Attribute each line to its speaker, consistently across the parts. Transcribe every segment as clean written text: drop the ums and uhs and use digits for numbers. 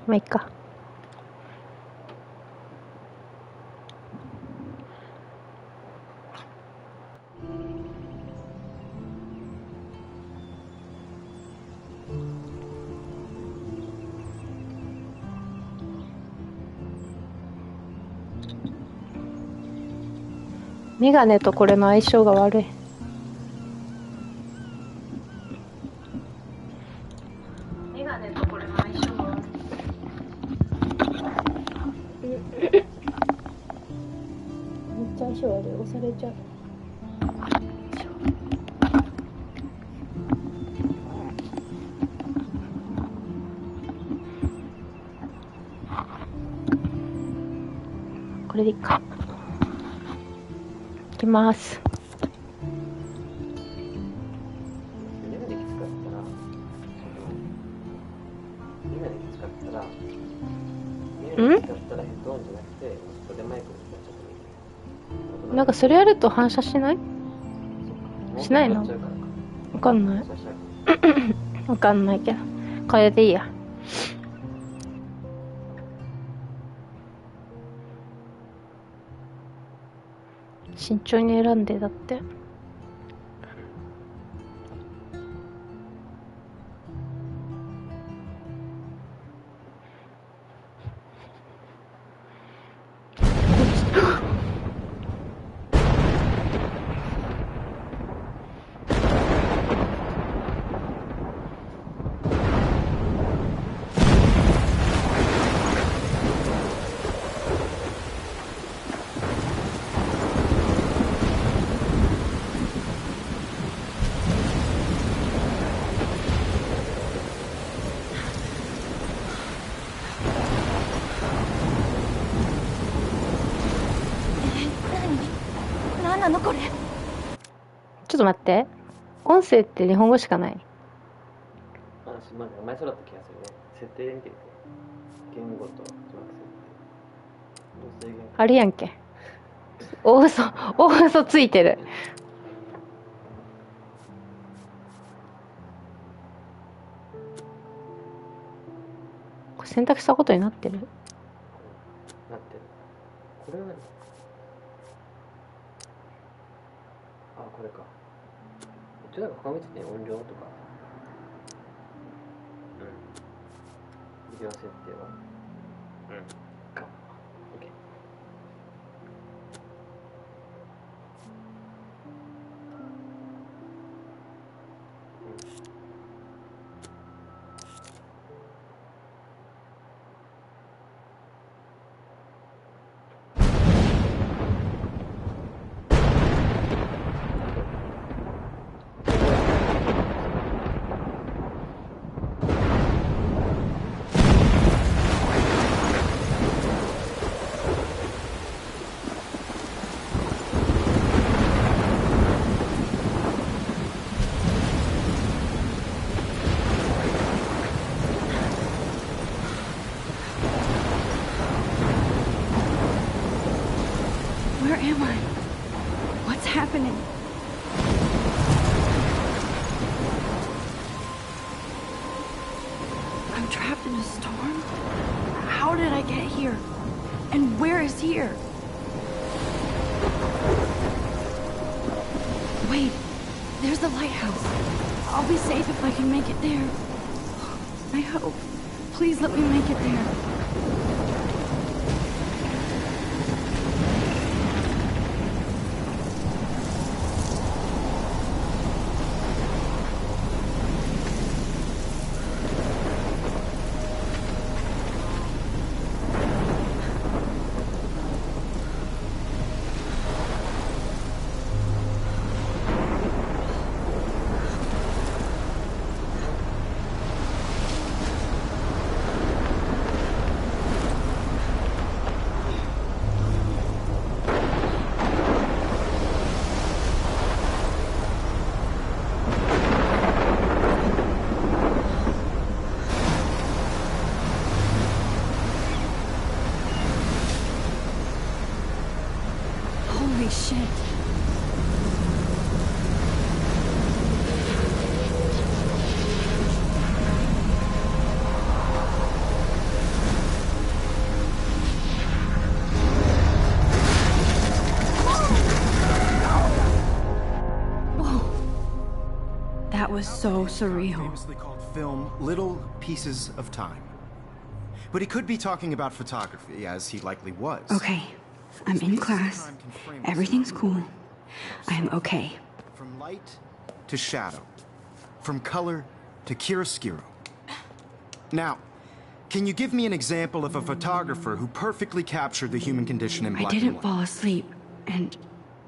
Speaker 1: まあいいか。メガネとこれの相性が悪い。メガネとこれの相性が悪い。めっちゃ相性悪い。押されちゃう。これでいいか。いきます。
Speaker 2: メガネきつかったら、メガネきつかったら、メガネきつかったらヘッドホンじゃなくて、ここでマイクを使っちゃってもいい。
Speaker 1: なんかそれやると反射しない？しないの？わかんない。わかんないけど。これでいいや。慎重に選んでだって。
Speaker 3: 何なのこれ。
Speaker 1: ちょっと待って。音声って日本語しかない。
Speaker 2: 前そうだった気がするね。設定見てみて。言語と字幕設定。
Speaker 1: あるやんけ。大嘘ついてる。これ選択したことになってる？
Speaker 2: なってる。これは何？あ、これか。一応なんか他見てて音量とか。ビデオ設定はか。OK。
Speaker 3: Where am I? What's happening? I'm trapped in a storm? How did I get here? And where is here? Wait, there's the lighthouse. I'll be safe if I can make it there. I hope. Please let me make it there. Holy shit. That was so surreal.
Speaker 4: Famously called film Little Pieces of Time. But he could be talking about photography, as he likely was.
Speaker 3: Okay, I'm in class. Everything's cool. I am okay.
Speaker 4: From light to shadow. From color to chiaroscuro. Now, can you give me an example of a photographer who perfectly captured the human condition in
Speaker 3: I
Speaker 4: black and
Speaker 3: didn't
Speaker 4: white?
Speaker 3: fall asleep, and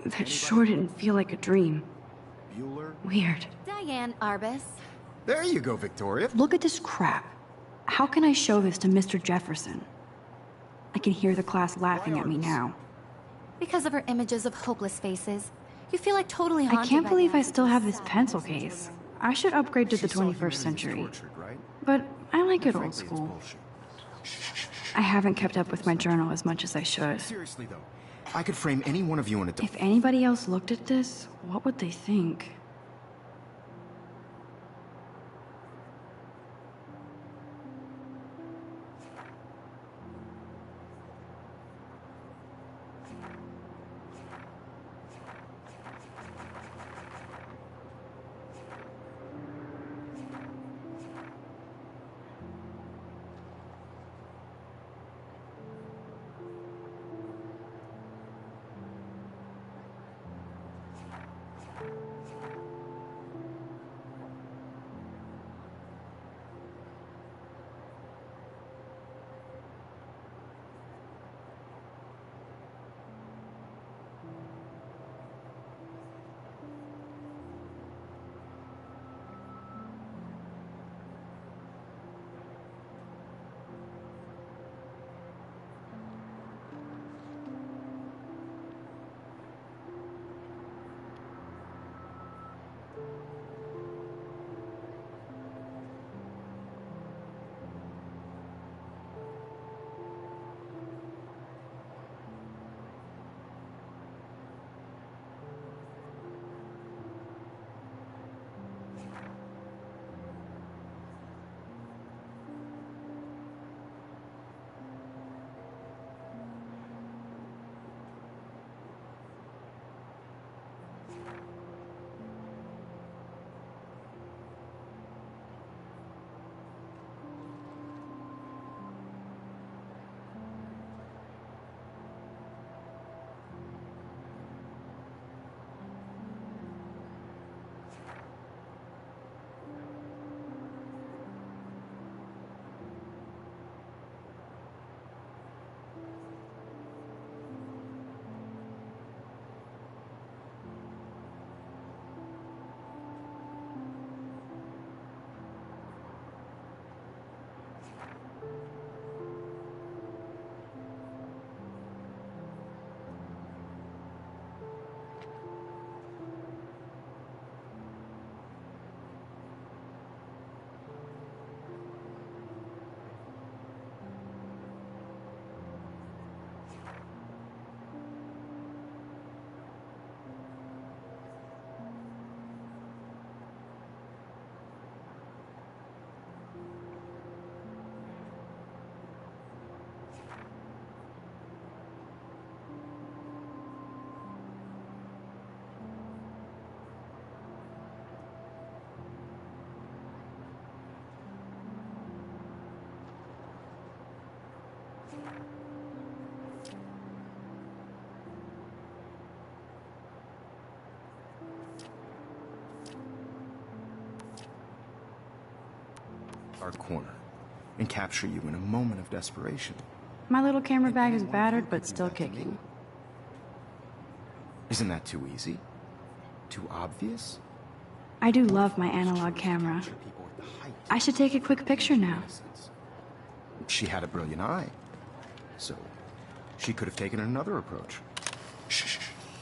Speaker 3: that sure didn't feel like a dream.
Speaker 4: Bueller?
Speaker 3: Weird.
Speaker 5: Diane Arbus.
Speaker 4: There you go, Victoria.
Speaker 3: Look at this crap. How can I show this to Mr. Jefferson? I can hear the class laughing at me now.
Speaker 5: Because of her images of hopeless faces. You feel like totally
Speaker 3: I
Speaker 5: haunted
Speaker 3: can't
Speaker 5: by
Speaker 3: believe
Speaker 5: them.
Speaker 3: I still have this pencil case. I should upgrade to the
Speaker 4: She saw
Speaker 3: 21st
Speaker 4: humanity
Speaker 3: century.
Speaker 4: tortured, right?
Speaker 3: But I like it old
Speaker 4: Frankly, it's
Speaker 3: school.
Speaker 4: bullshit.
Speaker 3: I haven't kept up with my journal as much as I should.
Speaker 4: Seriously, though, I could frame any one of you in a...
Speaker 3: If anybody else looked at this, what would they think?
Speaker 4: Our corner and capture you in a moment of desperation.
Speaker 3: My little camera bag is battered, but still kicking.
Speaker 4: Isn't that too easy? Too obvious?
Speaker 3: I do love my analog camera. I should take a quick picture now.
Speaker 4: She had a brilliant eye. So, she could have taken another approach. Shh.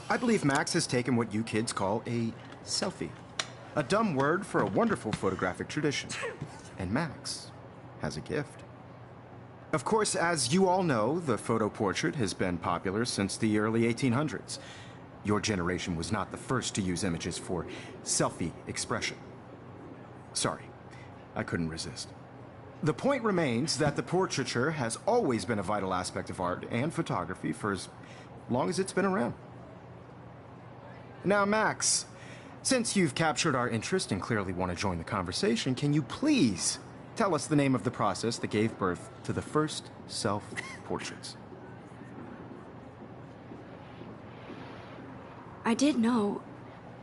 Speaker 4: I believe Max has taken what you kids call a selfie. A dumb word for a wonderful photographic tradition. And Max has a gift. Of course, as you all know, the photo portrait has been popular since the early 1800s. Your generation was not the first to use images for selfie expression. Sorry, I couldn't resist. The point remains that the portraiture has always been a vital aspect of art and photography for as long as it's been around. Now, Max, Since you've captured our interest and clearly want to join the conversation, can you please tell us the name of the process that gave birth to the first self-portraits?
Speaker 3: I did know,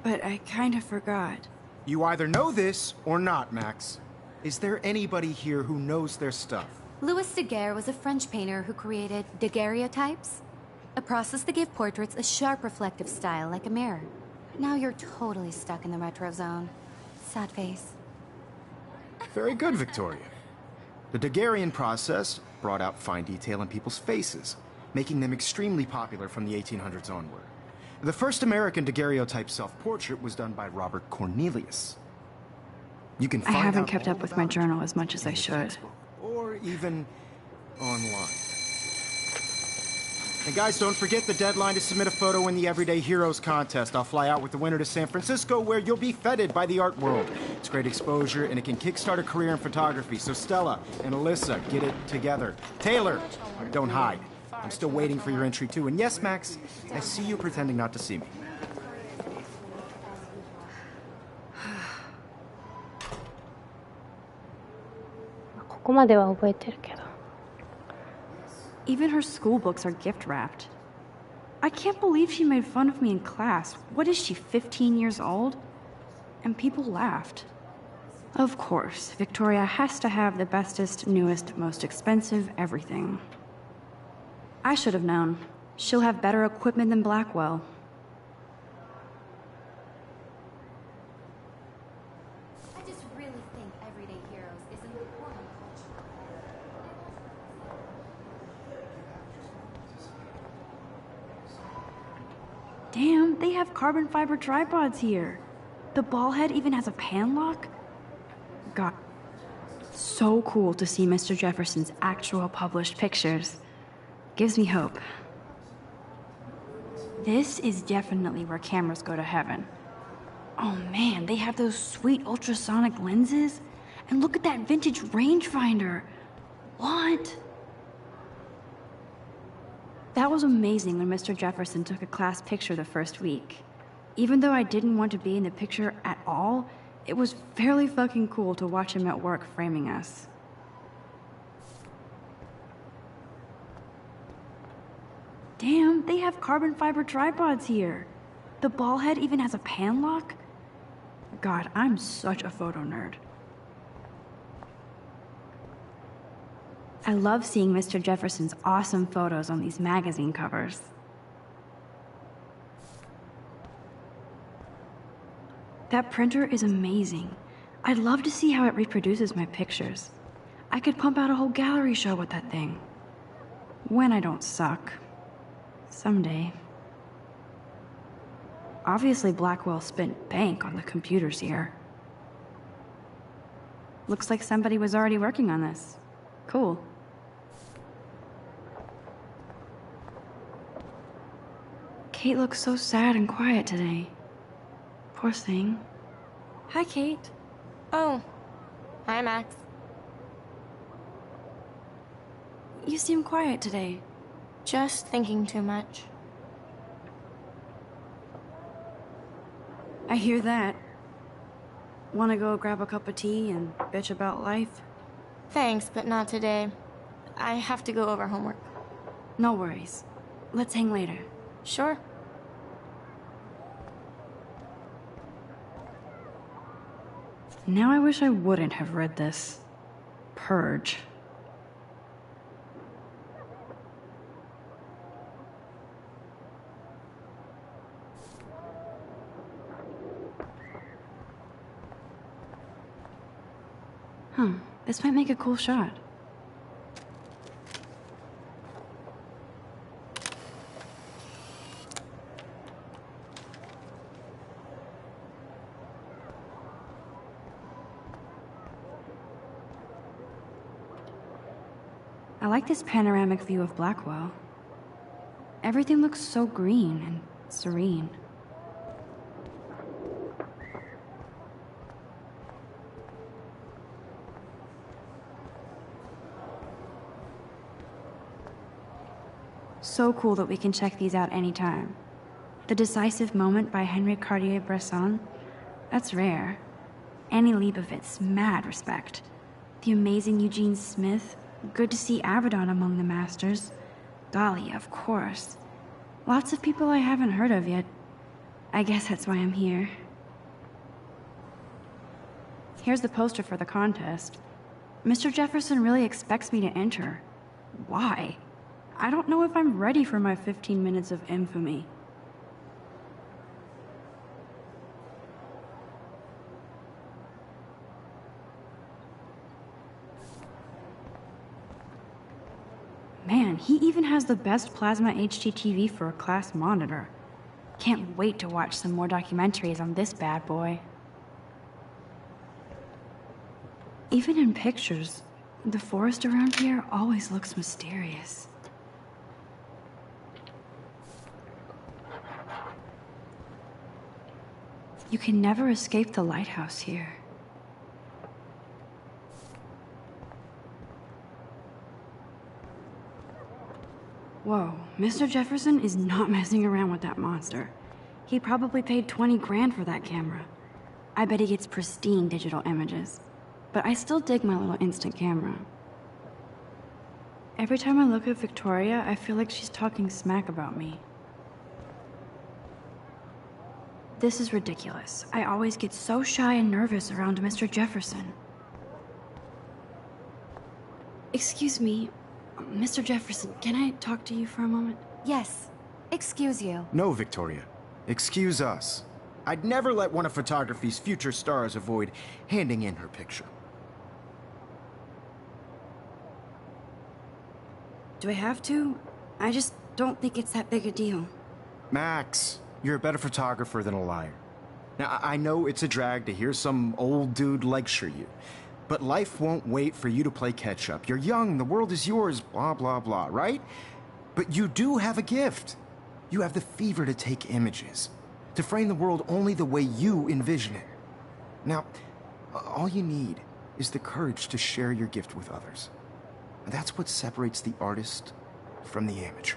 Speaker 3: but I kind of forgot.
Speaker 4: You either know this or not, Max. Is there anybody here who knows their stuff?
Speaker 5: Louis Daguerre was a French painter who created daguerreotypes, a process that gave portraits a sharp reflective style like a mirror. Now you're totally stuck in the retro zone. Sad face.
Speaker 4: Very good, Victoria. The Daguerrean process brought out fine detail in people's faces, making them extremely popular from the 1800s onward. The first American daguerreotype self-portrait was done by Robert Cornelius. You can find
Speaker 3: I haven't
Speaker 4: out
Speaker 3: kept
Speaker 4: all
Speaker 3: up with
Speaker 4: about
Speaker 3: my
Speaker 4: it
Speaker 3: journal as much as I
Speaker 4: in the
Speaker 3: should.
Speaker 4: textbook, or even online. And guys, don't forget the deadline to submit a photo in the Everyday Heroes contest. I'll fly out with the winner to San Francisco, where you'll be feted by the art world. It's great exposure, and it can kickstart a career in photography. So Stella and Alyssa, get it together. Taylor, don't hide. I'm still waiting for your entry too. And yes, Max, I see you pretending not to see me.
Speaker 3: Even her school books are gift wrapped. I can't believe she made fun of me in class. What is she, 15 years old? And people laughed. Of course, Victoria has to have the bestest, newest, most expensive everything. I should have known. She'll have better equipment than Blackwell.
Speaker 5: I just really think Everyday Heroes is an important culture.
Speaker 3: Damn, they have carbon fiber tripods here. The ball head even has a pan lock. God, so cool to see Mr. Jefferson's actual published pictures. Gives me hope. This is definitely where cameras go to heaven. Oh man, they have those sweet ultrasonic lenses. And look at that vintage rangefinder. What? That was amazing when Mr. Jefferson took a class picture the first week. Even though I didn't want to be in the picture at all, it was fairly fucking cool to watch him at work framing us. Damn, they have carbon fiber tripods here. The ball head even has a pan lock. God, I'm such a photo nerd. I love seeing Mr. Jefferson's awesome photos on these magazine covers. That printer is amazing. I'd love to see how it reproduces my pictures. I could pump out a whole gallery show with that thing. When I don't suck. Someday. Obviously, Blackwell spent bank on the computers here. Looks like somebody was already working on this. Cool. Kate looks so sad and quiet today. Poor thing. Hi, Kate.
Speaker 1: Oh. Hi, Max.
Speaker 3: You seem quiet today.
Speaker 1: Just thinking too much.
Speaker 3: I hear that. Wanna go grab a cup of tea and bitch about life?
Speaker 1: Thanks, but not today. I have to go over homework.
Speaker 3: No worries. Let's hang later.
Speaker 1: Sure.
Speaker 3: Now I wish I wouldn't have read this. Purge. This might make a cool shot. I like this panoramic view of Blackwell. Everything looks so green and serene. So cool that we can check these out anytime. The Decisive Moment by Henri Cartier-Bresson. That's rare. Annie Leibovitz, mad respect. The amazing Eugene Smith, good to see Abaddon among the masters. Dahlia, of course. Lots of people I haven't heard of yet. I guess that's why I'm here. Here's the poster for the contest. Mr. Jefferson really expects me to enter. Why? I don't know if I'm ready for my 15 minutes of infamy. Man, he even has the best plasma HDTV for a class monitor. Can't wait to watch some more documentaries on this bad boy. Even in pictures, the forest around here always looks mysterious. You can never escape the lighthouse here. Whoa, Mr. Jefferson is not messing around with that monster. He probably paid 20 grand for that camera. I bet he gets pristine digital images. But I still dig my little instant camera. Every time I look at Victoria, I feel like she's talking smack about me. This is ridiculous. I always get so shy and nervous around Mr. Jefferson. Excuse me, Mr. Jefferson, can I talk to you for a moment?
Speaker 5: Yes. Excuse you.
Speaker 4: No, Victoria. Excuse us. I'd never let one of photography's future stars avoid handing in her picture.
Speaker 3: Do I have to? I just don't think it's that big a deal.
Speaker 4: Max, you're a better photographer than a liar. Now, I know it's a drag to hear some old dude lecture you, but life won't wait for you to play catch-up. You're young, the world is yours, blah, blah, blah, right? But you do have a gift. You have the fever to take images, to frame the world only the way you envision it. Now, all you need is the courage to share your gift with others. That's what separates the artist from the amateur.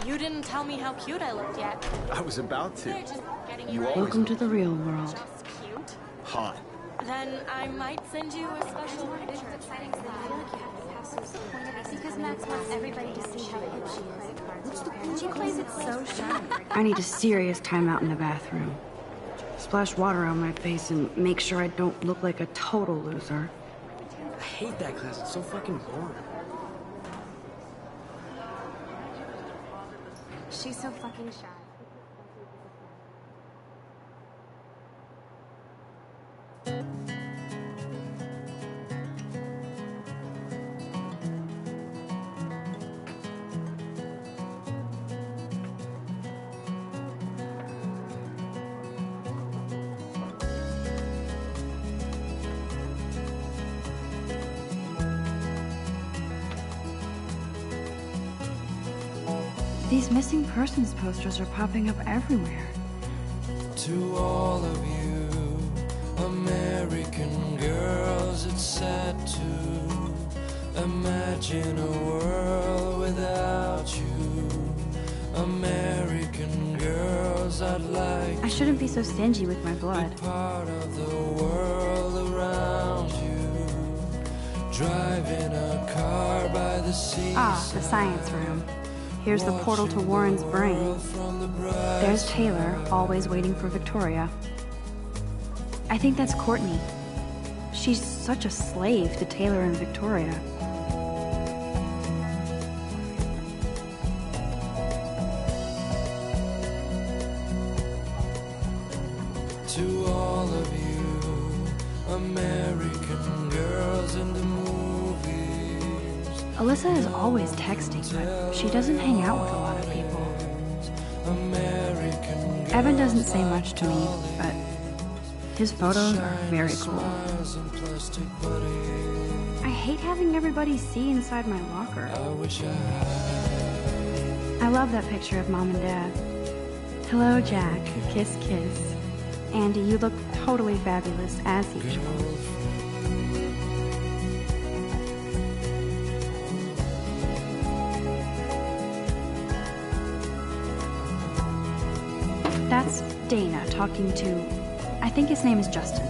Speaker 6: You didn't tell me how cute I looked yet.
Speaker 4: I was about to.
Speaker 6: They're just getting
Speaker 4: You
Speaker 6: you ready.
Speaker 3: Welcome to the real world.
Speaker 6: Just cute.
Speaker 4: Hot.
Speaker 6: Then I might send you a special picture.
Speaker 5: Because Max wants everybody to see how hip she is. She plays it so shy.
Speaker 3: I need a serious timeout in the bathroom. Splash water on my face and make sure I don't look like a total loser.
Speaker 2: I hate that class. It's so fucking boring.
Speaker 5: She's so fucking shy.
Speaker 3: These missing persons posters are popping up everywhere.
Speaker 7: To all of you American girls, it's sad to imagine a world without you. American girls, I'd like
Speaker 3: I shouldn't be so stingy with my
Speaker 7: to
Speaker 3: blood.
Speaker 7: be part of the world around you. Driving a car by the sea.
Speaker 3: Ah, the science room. Here's the portal to Warren's brain. There's Taylor, always waiting for Victoria. I think that's Courtney. She's such a slave to Taylor and Victoria.
Speaker 7: To all of you American girls in the movies.
Speaker 3: Alyssa is always texting, but she doesn't hang out with a lot of people.
Speaker 7: American
Speaker 3: Evan doesn't say much to me, but his photos are very cool.
Speaker 7: girls and plastic buddies.
Speaker 3: I hate having everybody see inside my locker.
Speaker 7: I wish I had.
Speaker 3: I love that picture of Mom and Dad. Hello, Jack. Kiss, kiss. Andy, you look totally fabulous, as usual. talking to, I think his name is Justin.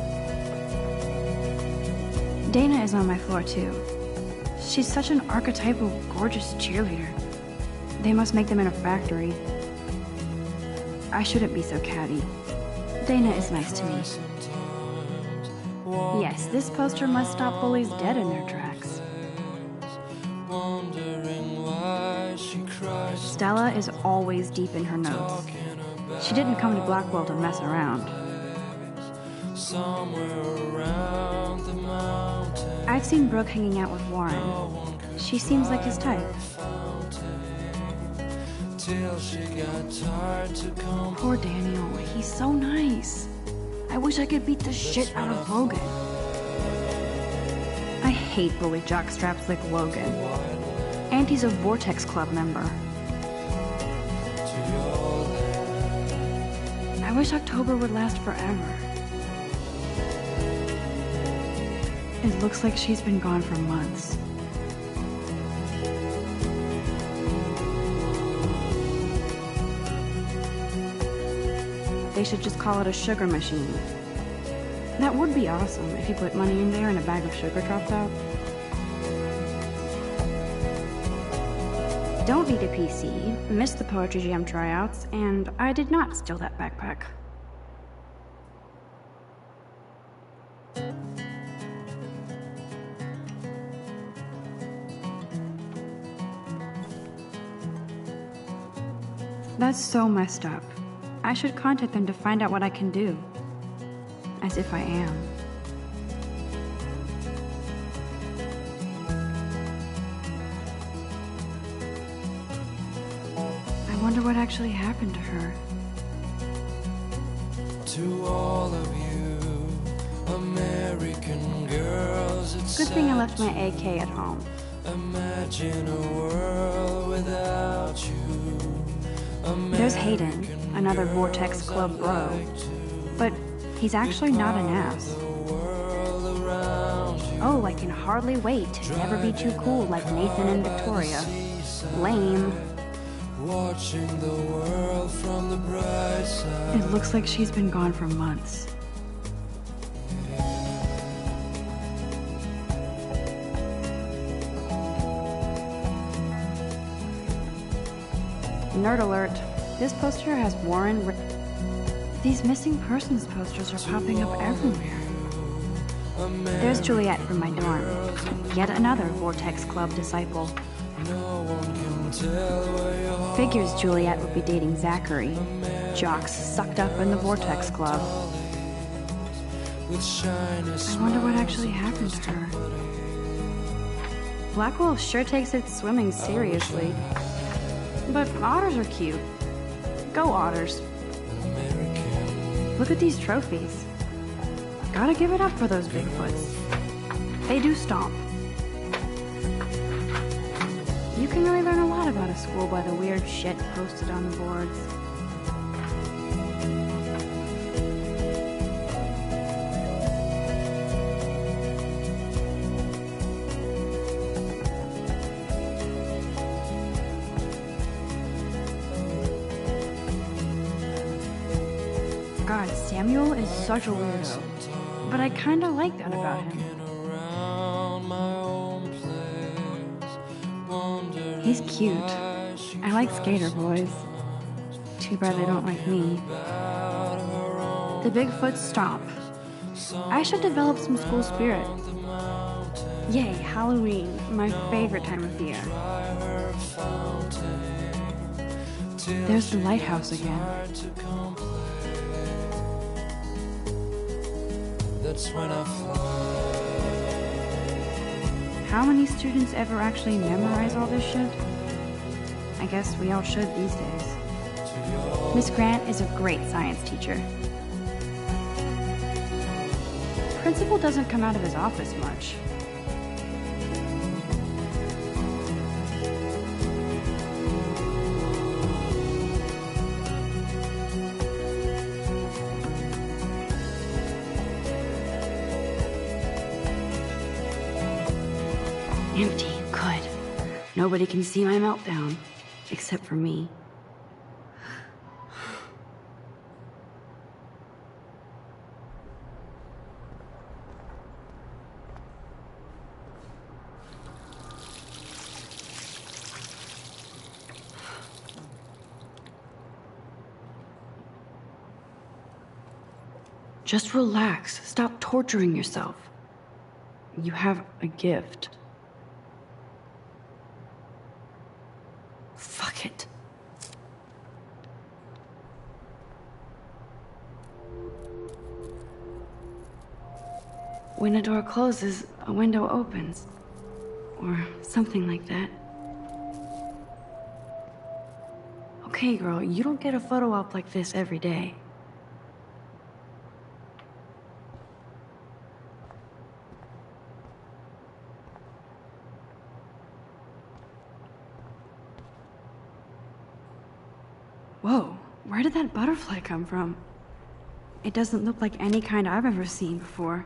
Speaker 3: Dana is on my floor too. She's such an archetypal, gorgeous cheerleader. They must make them in a factory. I shouldn't be so catty. Dana is nice to me. Yes, this poster must stop bullies dead in their tracks. Stella is always deep in her notes. She didn't come to Blackwell to mess around. I've seen Brooke hanging out with Warren. She seems like his type. Poor Daniel, he's so nice. I wish I could beat the shit out of Logan. I hate bully jockstraps like Logan. And he's a Vortex Club member. I wish October would last forever. It looks like she's been gone for months. They should just call it a sugar machine. That would be awesome if you put money in there and a bag of sugar dropped out. Don't need a PC, missed the Poetry Jam tryouts, and I did not steal that backpack. That's so messed up. I should contact them to find out what I can do. As if I am. I wonder what actually happened to her.
Speaker 7: To all of you, American girls, it's
Speaker 3: Good thing I left my AK at home.
Speaker 7: imagine a world without you.
Speaker 3: There's Hayden, another Vortex Club bro. But he's actually not an ass. Oh, I can hardly wait to never be too cool like Nathan and Victoria. Lame.
Speaker 7: Watching the world from the bright side.
Speaker 3: It looks like she's been gone for months. Nerd alert. This poster has Warren. These missing persons posters are popping up everywhere. There's Juliet from my dorm. Yet another Vortex Club disciple. Figures Juliet would be dating Zachary. Jocks sucked up in the Vortex Club. I wonder what actually happened to her. Blackwell sure takes its swimming seriously. But otters are cute. Go otters. Look at these trophies. Gotta give it up for those Bigfoots. They do stomp. You can really learn a lot about a school by the weird shit posted on the boards. God, Samuel is such a weirdo. But I kinda like that about him. He's cute. I like skater boys. Too bad they don't like me. The Bigfoot stomp. I should develop some school spirit. Yay, Halloween, my favorite time of year. There's the lighthouse again. That's when I fly. How many students ever actually memorize all this shit? I guess we all should these days. Miss Grant is a great science teacher. Principal doesn't come out of his office much. Empty. Good. Nobody can see my meltdown. Except for me. Just relax. Stop torturing yourself. You have a gift. Fuck it. When a door closes, a window opens. Or something like that. Okay, girl, you don't get a photo op like this every day. Whoa, where did that butterfly come from? It doesn't look like any kind I've ever seen before.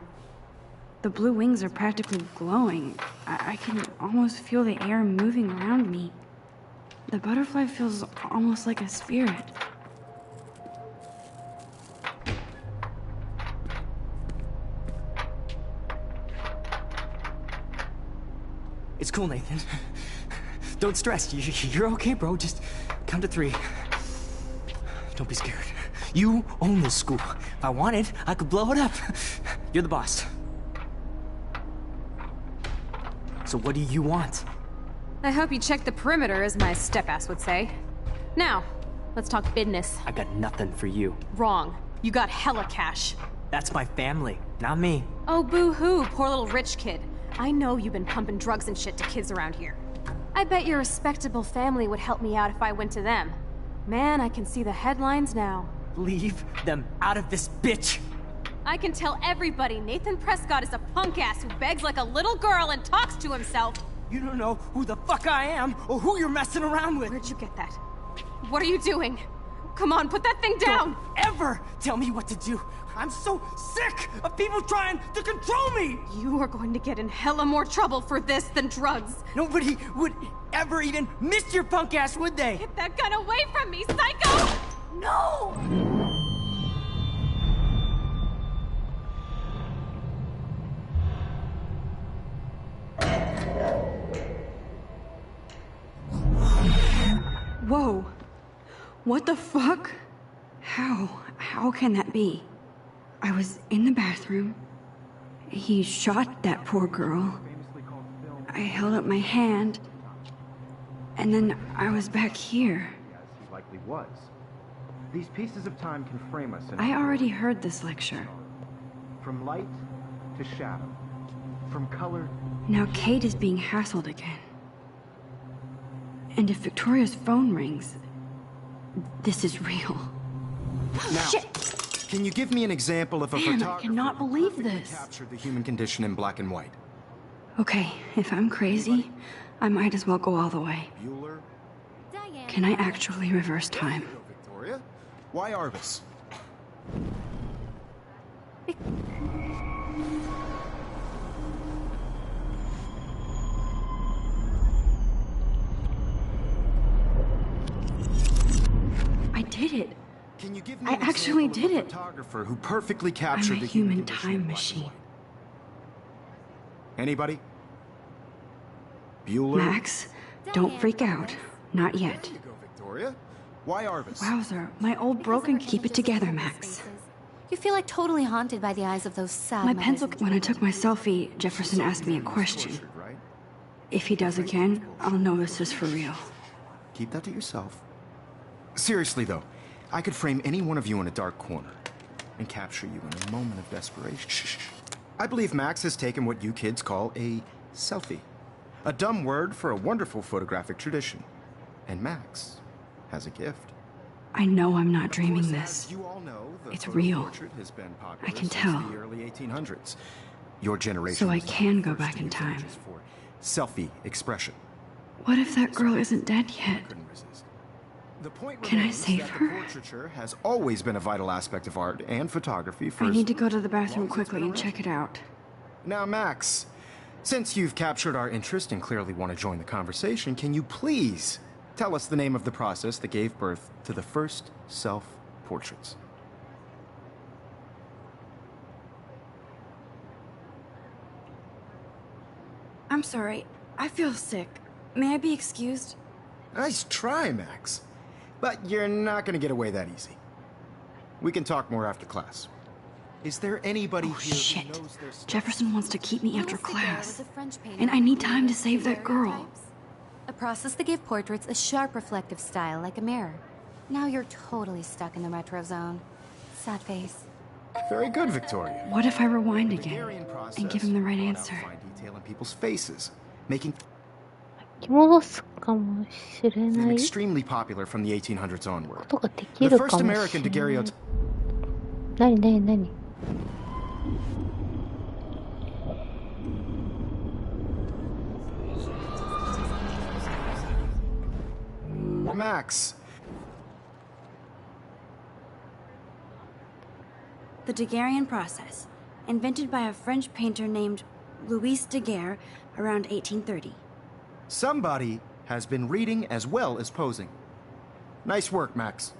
Speaker 3: The blue wings are practically glowing. I can almost feel the air moving around me. The butterfly feels almost like a spirit.
Speaker 8: It's cool, Nathan. Don't stress. You're okay, bro. Just count to 3. Don't be scared. You own this school. If I wanted, I could blow it up. You're the boss. So what do you want?
Speaker 9: I hope you checked the perimeter, as my step-ass would say. Now, let's talk business.
Speaker 8: I got nothing for you.
Speaker 9: Wrong. You got hella cash.
Speaker 8: That's my family, not me.
Speaker 9: Oh, boo-hoo, poor little rich kid. I know you've been pumping drugs and shit to kids around here. I bet your respectable family would help me out if I went to them. Man, I can see the headlines now.
Speaker 8: Leave them out of this bitch!
Speaker 9: I can tell everybody Nathan Prescott is a punk-ass who begs like a little girl and talks to himself.
Speaker 8: You don't know who the fuck I am or who you're messing around with.
Speaker 9: Where'd you get that? What are you doing? Come on, put that thing down!
Speaker 8: Don't ever tell me what to do. I'm so sick of people trying to control me!
Speaker 9: You are going to get in hella more trouble for this than drugs.
Speaker 8: Nobody would ever even miss your punk ass, would they?
Speaker 9: Get that gun away from me, psycho! No!
Speaker 3: Whoa. What the fuck? How can that be? I was in the bathroom. He shot that poor girl. I held up my hand. And then I was back here.
Speaker 4: As he likely was. These pieces of time can frame us in
Speaker 3: I already heard this lecture.
Speaker 4: from light to shadow, from color.
Speaker 3: Now Kate is being hassled again. And if Victoria's phone rings, this is real.
Speaker 4: Now,
Speaker 3: Shit!
Speaker 4: can you give me an example of a
Speaker 3: Man, I
Speaker 4: photographer
Speaker 3: cannot
Speaker 4: who
Speaker 3: believe
Speaker 4: perfectly
Speaker 3: this.
Speaker 4: captured the human condition in black and white?
Speaker 3: Okay, if I'm crazy, I might as well go all the way.
Speaker 4: Bueller?
Speaker 3: Can I actually reverse time?
Speaker 4: There you go, Victoria. Why Arbus?
Speaker 3: I did it.
Speaker 4: Can you give me
Speaker 3: I
Speaker 4: an
Speaker 3: actually
Speaker 4: example of
Speaker 3: did
Speaker 4: a
Speaker 3: it.
Speaker 4: photographer who perfectly
Speaker 3: I'm
Speaker 4: captured
Speaker 3: a
Speaker 4: the
Speaker 3: human
Speaker 4: condition in
Speaker 3: time
Speaker 4: black and
Speaker 3: machine.
Speaker 4: white? Anybody? Bueller?
Speaker 3: Max, don't freak out. Not yet.
Speaker 4: There you go, Victoria. Why Arbus?
Speaker 3: Wowzer, my old broken. Keep it together, Max.
Speaker 5: You feel like totally haunted by the eyes of those sad
Speaker 3: My
Speaker 5: mothers
Speaker 3: pencil.
Speaker 5: and
Speaker 3: When I
Speaker 5: children.
Speaker 3: took my selfie, Jefferson asked me a question.
Speaker 4: Tortured, right?
Speaker 3: If he does again, I'll know this is for real.
Speaker 4: Keep that to yourself. Seriously, though, I could frame any one of you in a dark corner and capture you in a moment of desperation. Shh. I believe Max has taken what you kids call a selfie. A dumb word for a wonderful photographic tradition. And Max has a gift.
Speaker 3: I know I'm not
Speaker 4: Of
Speaker 3: dreaming
Speaker 4: course,
Speaker 3: this.
Speaker 4: as you all know, the
Speaker 3: It's
Speaker 4: photo
Speaker 3: real.
Speaker 4: portrait has been popular
Speaker 3: I can
Speaker 4: since
Speaker 3: tell.
Speaker 4: the early 1800s. Your generation
Speaker 3: So I
Speaker 4: was the
Speaker 3: can go
Speaker 4: first
Speaker 3: back
Speaker 4: to
Speaker 3: in
Speaker 4: use
Speaker 3: time.
Speaker 4: images for selfie expression.
Speaker 3: What if that girl isn't dead yet?
Speaker 4: Couldn't resist. The point
Speaker 3: Can I
Speaker 4: remains
Speaker 3: save
Speaker 4: that
Speaker 3: her?
Speaker 4: The portraiture has always been a vital aspect of art and photography for
Speaker 3: I
Speaker 4: as
Speaker 3: need to go to the
Speaker 4: long
Speaker 3: bathroom
Speaker 4: as it's
Speaker 3: quickly
Speaker 4: been
Speaker 3: and check it out.
Speaker 4: Now, Max, since you've captured our interest and clearly want to join the conversation, can you please tell us the name of the process that gave birth to the first self-portraits?
Speaker 3: I'm sorry. I feel sick. May I be excused?
Speaker 4: Nice try, Max. But you're not going to get away that easy. We can talk more after class. Is there anybody
Speaker 3: Oh,
Speaker 4: here
Speaker 3: shit.
Speaker 4: who knows their stuff?
Speaker 3: Jefferson wants to keep me after
Speaker 5: Louis Daguerre
Speaker 3: class.
Speaker 5: was a French painter
Speaker 3: And I
Speaker 5: who
Speaker 3: need time to
Speaker 5: created
Speaker 3: save that girl.
Speaker 5: daguerreotypes, a process that gave portraits a sharp reflective style like a mirror. Now you're totally stuck in the retro zone. Sad face.
Speaker 4: Very good, Victoria.
Speaker 3: What if I rewind
Speaker 4: The
Speaker 3: again
Speaker 4: Daguerrean process
Speaker 3: and give him the right
Speaker 4: brought out
Speaker 3: answer?
Speaker 4: fine detail in people's faces, making
Speaker 1: 巻き戻すかもしれ
Speaker 4: them
Speaker 1: ない
Speaker 4: extremely popular from the 1800s
Speaker 1: こ
Speaker 4: onward.
Speaker 1: とができ
Speaker 4: The
Speaker 1: るか
Speaker 4: first
Speaker 1: もし
Speaker 4: American
Speaker 1: れない
Speaker 4: daguerreotype.
Speaker 1: 何
Speaker 4: Max.
Speaker 3: The Daguerrean process, invented by a French painter named Louis Daguerre around 1830.
Speaker 4: Somebody has been reading as well as posing. Nice work, Max.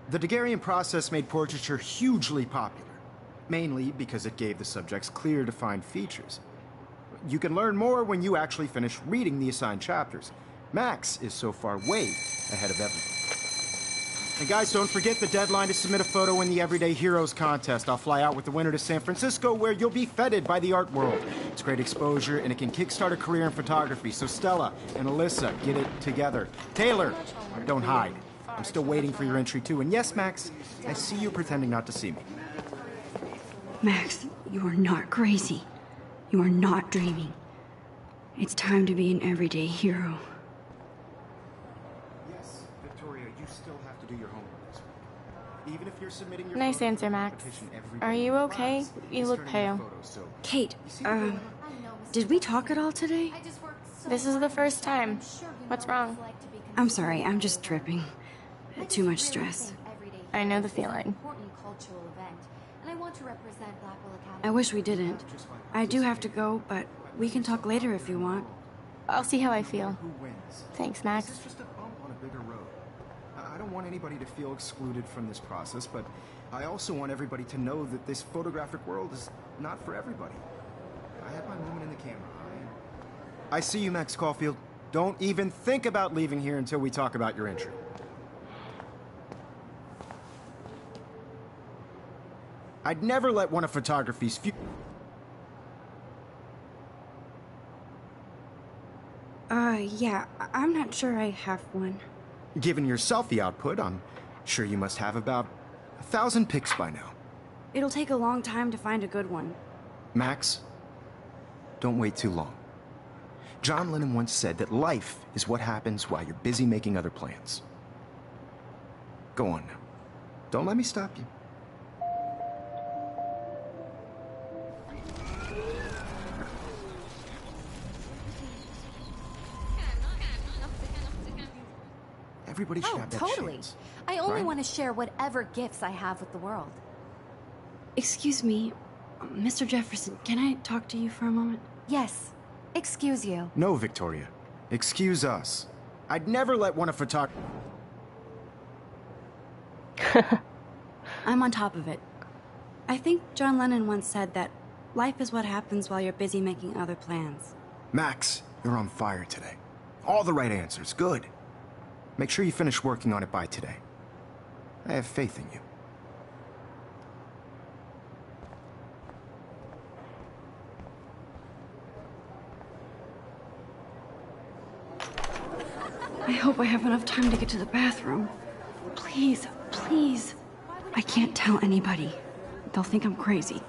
Speaker 4: The Daguerrean process made portraiture hugely popular, mainly because it gave the subjects clear, defined features. You can learn more when you actually finish reading the assigned chapters. Max is so far way ahead of everyone. And guys, don't forget the deadline to submit a photo in the Everyday Heroes contest. I'll fly out with the winner to San Francisco, where you'll be feted by the art world. It's great exposure, and it can kickstart a career in photography. So Stella and Alyssa, get it together. Taylor, don't hide. I'm still waiting for your entry too. And yes, Max, I see you pretending not to see me.
Speaker 3: Max, you are not crazy. You are not dreaming. It's time to be an everyday hero.
Speaker 4: Yes, Victoria, you still have to do your homework this week. Even if you're submitting your
Speaker 6: Nice
Speaker 4: photo
Speaker 6: answer,
Speaker 4: for
Speaker 6: Max.
Speaker 4: competition every
Speaker 6: Are
Speaker 4: day
Speaker 6: you
Speaker 4: in
Speaker 6: okay?
Speaker 4: class,
Speaker 6: You
Speaker 4: it's
Speaker 6: look
Speaker 4: turning in
Speaker 6: pale.
Speaker 4: photos, so-
Speaker 3: Kate,
Speaker 4: You see the dilemma?
Speaker 3: did we talk at all today?
Speaker 6: This is the first time. What's wrong?
Speaker 3: I'm sorry, I'm just tripping. Too much stress.
Speaker 6: I know the feeling.
Speaker 3: I wish we didn't. I do have to go, but we can talk later if you want.
Speaker 6: I'll see how I feel.
Speaker 4: Who wins?
Speaker 6: Thanks,
Speaker 4: This
Speaker 6: Max.
Speaker 4: is just a bump on a bigger road. I don't want anybody to feel excluded from this process, but I also want everybody to know that this photographic world is not for everybody. I had my moment in the camera. I see you, Max Caulfield. Don't even think about leaving here until we talk about your entry. I'd never let one of photography's few...
Speaker 3: Yeah, I'm not sure I have one.
Speaker 4: Given your selfie output, I'm sure you must have about 1,000 pics by now.
Speaker 3: It'll take a long time to find a good one.
Speaker 4: Max, don't wait too long. John Lennon once said that life is what happens while you're busy making other plans. Go on now. Don't let me stop you. Everybody should
Speaker 5: Oh,
Speaker 4: have that
Speaker 5: totally.
Speaker 4: chance.
Speaker 5: I only
Speaker 4: right?
Speaker 5: want to share whatever gifts I have with the world.
Speaker 3: Excuse me, Mr. Jefferson, can I talk to you for a moment?
Speaker 5: Yes. Excuse you.
Speaker 4: No, Victoria. Excuse us. I'd never let one of photography...
Speaker 3: I'm on top of it. I think John Lennon once said that life is what happens while you're busy making other plans.
Speaker 4: Max, you're on fire today. All the right answers. Good. Make sure you finish working on it by today. I have faith in you.
Speaker 3: I hope I have enough time to get to the bathroom. Please, please. I can't tell anybody. They'll think I'm crazy.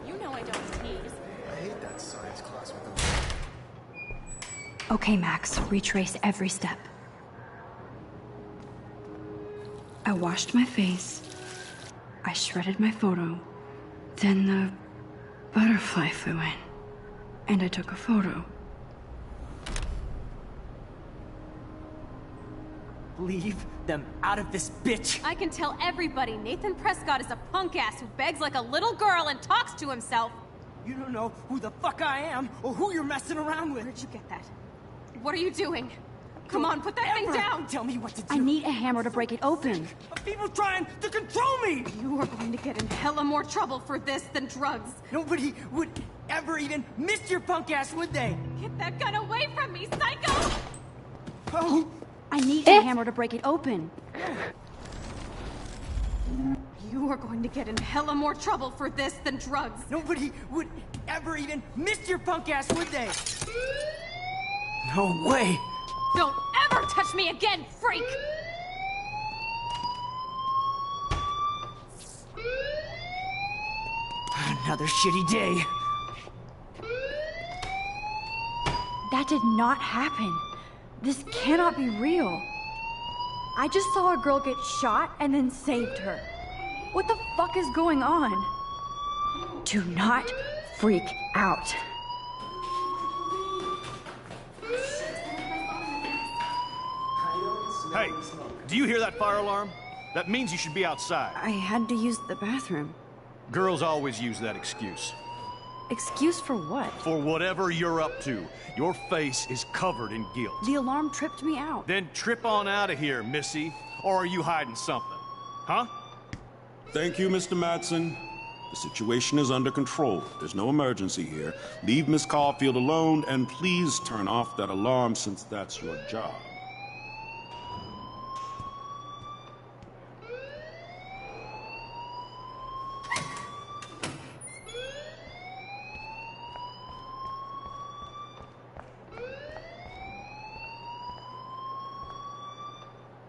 Speaker 6: You know I don't tease.
Speaker 4: I hate that science class with
Speaker 3: Okay, Max, retrace every step. I washed my face. I shredded my photo. Then the butterfly flew in. And I took a photo.
Speaker 8: Leave them out of this bitch!
Speaker 9: I can tell everybody Nathan Prescott is a punk ass who begs like a little girl and talks to himself.
Speaker 8: You don't know who the fuck I am or who you're messing around with.
Speaker 9: Where'd you get that? What are you doing? Come on, put that thing
Speaker 8: Ever
Speaker 9: down!
Speaker 8: Tell me what to do.
Speaker 3: I need a hammer to break it open.
Speaker 8: People trying to control me!
Speaker 9: You are going to get in hella more trouble for this than drugs.
Speaker 8: Nobody would ever even miss your punk ass, would they?
Speaker 9: Get that gun away from me, psycho!
Speaker 3: I need a hammer to break it open.
Speaker 9: You are going to get in hella more trouble for this than drugs.
Speaker 8: Nobody would ever even miss your punk ass, would they? No way.
Speaker 9: Don't ever touch me again, freak!
Speaker 8: Another shitty day.
Speaker 3: That did not happen. This cannot be real. I just saw a girl get shot and then saved her. What the fuck is going on? Do not freak out.
Speaker 10: Hey, do you hear that fire alarm? That means you should be outside.
Speaker 3: I had to use the bathroom.
Speaker 10: Girls always use that excuse.
Speaker 3: Excuse for what?
Speaker 10: For whatever you're up to, your face is covered in guilt.
Speaker 3: The alarm tripped me out.
Speaker 10: Then trip on out of here, Missy. Or are you hiding something? Huh?
Speaker 11: Thank you, Mr. Madsen. The situation is under control. There's no emergency here. Leave Miss Caulfield alone, and please turn off that alarm since that's your job.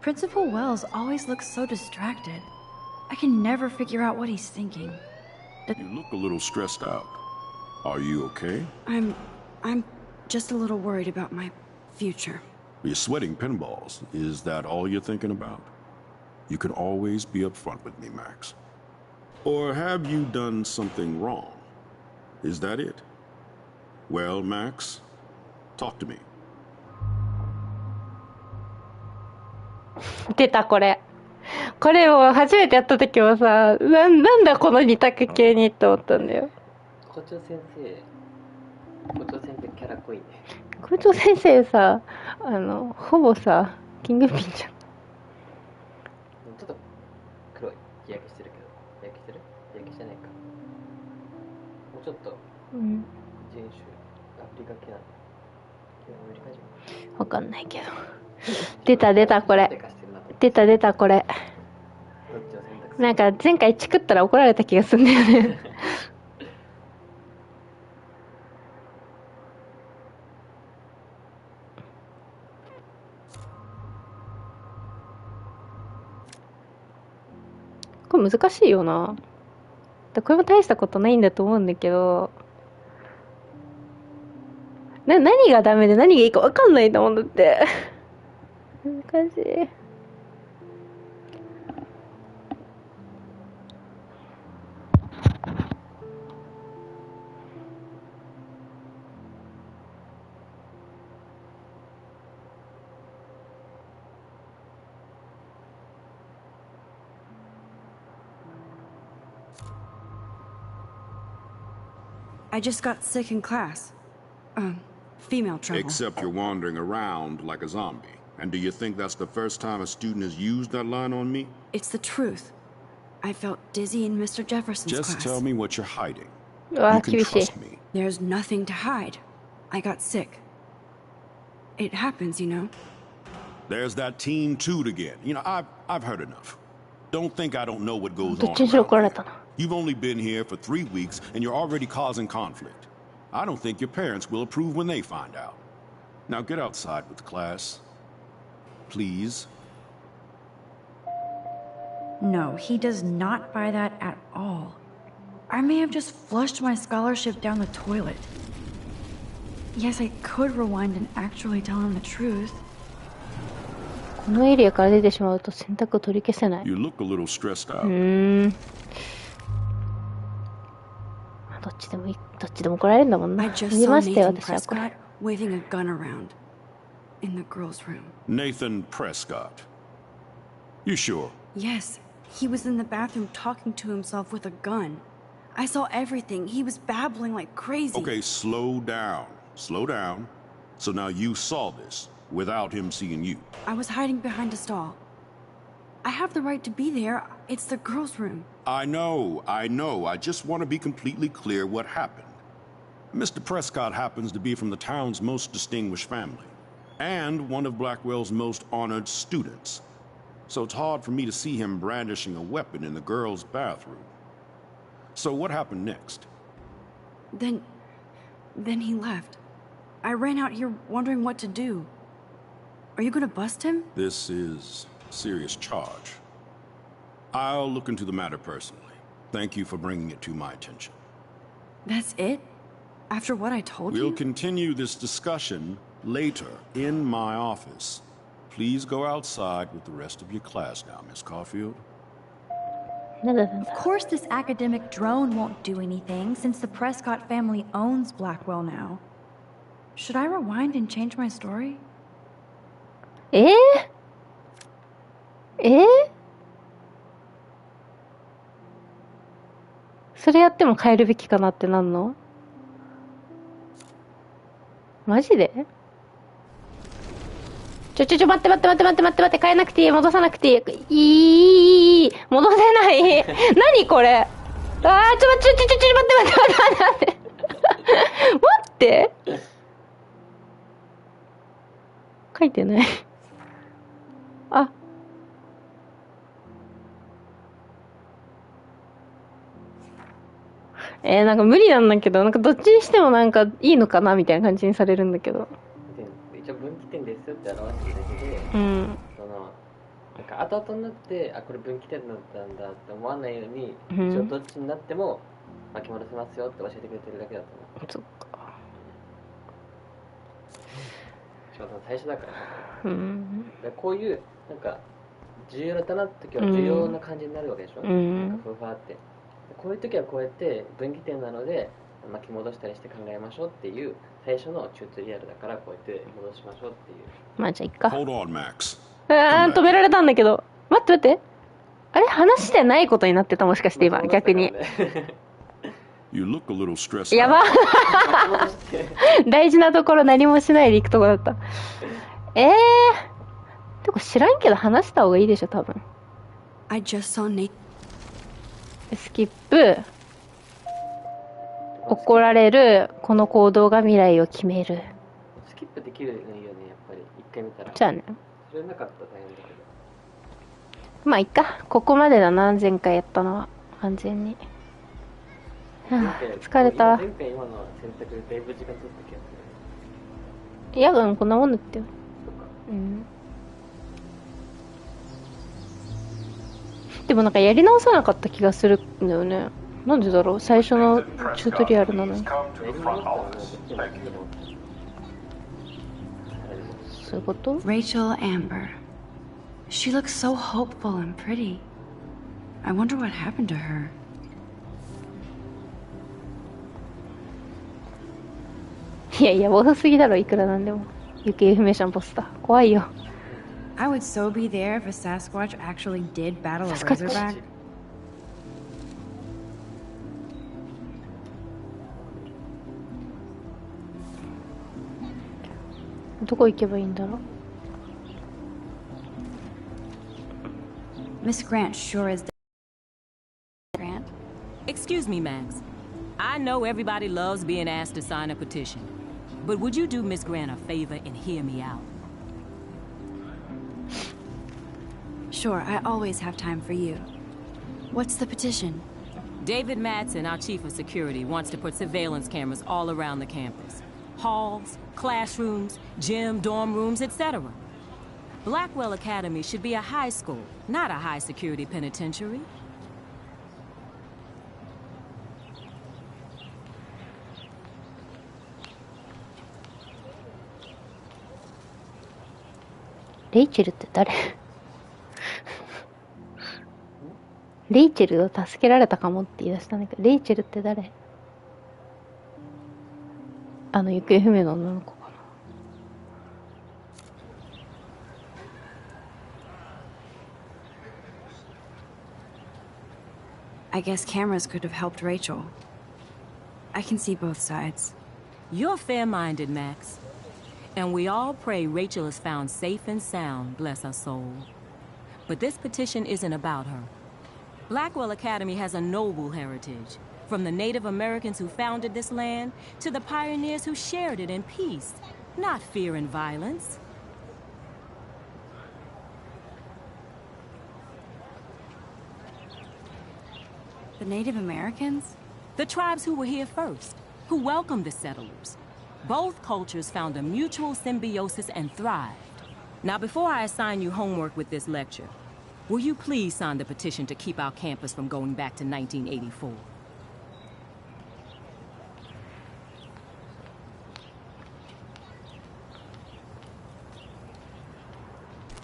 Speaker 3: Principal Wells always looks so distracted. I can never figure out what he's thinking.
Speaker 11: You look a little stressed out. Are you okay?
Speaker 3: I'm just a little worried about my future.
Speaker 11: You're sweating pinballs. Is that all you're thinking about? You can always be upfront with me, Max. Or have you done something wrong? Is that it? Well, Max, talk to me.
Speaker 1: 出たこれ。これを初めてやった時はさ、なんだこの二択系にって思ったんだよ。
Speaker 2: 校長先生キャラ濃いね。
Speaker 1: 校長先生さ、ほぼさ、キングピンじゃん。
Speaker 2: ちょっと黒い日焼けしてるけど、日焼けしてる？日焼けしてないか。もうちょっと人種、アフリカ系なんだ。アメリカ人？
Speaker 1: わかんないけど。出たこれ。出たこれ。なんか前回チクったら怒られた気がするんだよね。これ難しいよな。これも大したことないんだと思うんだけど、何がダメで何がいいか分かんないんだもんだって。難しい。
Speaker 3: I just got sick in class. Female trouble.
Speaker 11: Except you're wandering around like a zombie. And do you think that's the first time a student has used that line on me?
Speaker 3: It's the truth. I felt dizzy in Mr. Jefferson's class.
Speaker 11: Just tell me what you're hiding. You
Speaker 1: can
Speaker 11: trust me.
Speaker 3: There's nothing to hide. I got sick. It happens, you know.
Speaker 11: There's that Team Toot again. You know, I've heard enough. Don't think I don't know what goes on around here. You've only been here for 3 weeks, and you're already causing conflict. I don't think your parents will approve when they find out. Now get outside with the class. Please.
Speaker 3: No, he does not buy that at all. I may have just flushed my scholarship down the toilet. Yes, I could rewind and actually tell him the truth.
Speaker 1: このエリアから出てしまうと選択を取り消せない。
Speaker 11: You look a little stressed out.
Speaker 1: どっちでも怒られるんだもんな。
Speaker 3: I just saw Nathan Prescott waving a gun around in the girls' room.
Speaker 11: Nathan Prescott. You sure?
Speaker 3: Yes, he was in the bathroom talking to himself with a gun. I saw everything. He was babbling like crazy.
Speaker 11: Okay, slow down. Slow down. So now you saw this without him seeing you.
Speaker 3: I was hiding behind a stall. I have the right to be there. It's the girls' room.
Speaker 11: I know. I just want to be completely clear what happened. Mr. Prescott happens to be from the town's most distinguished family. and one of Blackwell's most honored students. So it's hard for me to see him brandishing a weapon in the girls' bathroom. So what happened next?
Speaker 3: Then he left. I ran out here wondering what to do. Are you gonna bust him?
Speaker 11: This is a serious charge. I'll look into the matter personally. Thank you for bringing it to my attention.
Speaker 3: That's it? After what I told you?
Speaker 11: We'll continue this discussion later in my office. Please go outside with the rest of your class now, Miss Caulfield.
Speaker 12: Of course this academic drone won't do anything, since the Prescott family owns Blackwell now. Should I rewind and change my story?
Speaker 1: それやっても変えるべきかなってなんの？マジで？待って変えなくていい、戻さなくていい、戻せない何これ、待って書いてないあ、なんか無理なんだけど、なんかどっちにしてもなんかいいのかなみたいな感じにされるんだけど、
Speaker 2: 一応分岐点ですって表してるだけで、
Speaker 1: うん、
Speaker 2: なんか後々になってこれ分岐点だったんだって思わないように、
Speaker 1: うん、
Speaker 2: 一応どっちになっても巻き戻せますよって教えてくれてるだけだと思う。
Speaker 1: そっか。
Speaker 2: しかも最初だから、
Speaker 1: うん、
Speaker 2: こういうなんか重要だなって時は重要な感じになるわけでしょ。なんかふわふわって。こういう時はこうやって分岐点なので巻き戻したりして考えましょうっていう最初のチュートリアルだから、こうやって戻しましょうっていう。
Speaker 1: まあじゃあいっか。
Speaker 11: Hold on, Max.
Speaker 1: 止められたんだけど。待って。あれ話してないことになってた、もしかして今、逆に。
Speaker 11: You look a little stressed out.
Speaker 1: やば大事なところ何もしないで行くとこだった。てか知らんけど話した方がいいでしょ、多分。
Speaker 3: I just saw Nate.
Speaker 1: スキップ。怒られる。この行動が未来を決める。
Speaker 2: スキップできるのいいよね、やっぱり。一回見たら。
Speaker 1: じゃあね。そ
Speaker 2: れなかったら大変だけ
Speaker 1: ど。まあいっか。ここまでだな、前回やったのは。完全に。疲れた。
Speaker 2: 前回今の選択でだいぶ時間取った気がする。
Speaker 1: いや、こんなもんだったよ。うん。でもなんかやり直さなかった気がするんだよね。なんでだろう、最初のチュートリアルなのに。そういうこと？
Speaker 3: Rachel Amber. She looks so hopeful and pretty. I wonder what happened to her.
Speaker 1: いやいや、遅すぎだろ、いくらなんでも。行方不明者のポスター。怖いよ。
Speaker 3: I would so be there if a Sasquatch actually did battle a Razorback.
Speaker 1: どこ行けばいいんだろう。
Speaker 12: Miss Grant sure is.
Speaker 13: Grant? Excuse me, Max. I know everybody loves being asked to sign a petition, but would you do Miss Grant a favor and hear me out?
Speaker 3: Sure, I always have time for you. What's the petition?
Speaker 13: David Madsen, our chief of security, wants to put surveillance cameras all around the campus. Halls, classrooms, gym, dorm rooms, etc. Blackwell Academy should be a high school, not a high-security penitentiary.
Speaker 1: Rachel って誰？レイチェルを助けられたかもって言い出したんだけど、レイチェルって誰？行方不明の女の子かな。
Speaker 3: I guess cameras could have helped Rachel. I can see both sides.
Speaker 13: You're fair-minded, Max. And we all pray Rachel is found safe and sound, bless her soul. But this petition isn't about her. Blackwell Academy has a noble heritage, from the Native Americans who founded this land to the pioneers who shared it in peace, not fear and violence.
Speaker 3: The Native Americans?
Speaker 13: The tribes who were here first, who welcomed the settlers. Both cultures found a mutual symbiosis and thrived. Now, before I assign you homework with this lecture, will you please sign the petition to keep our campus from going back to 1984?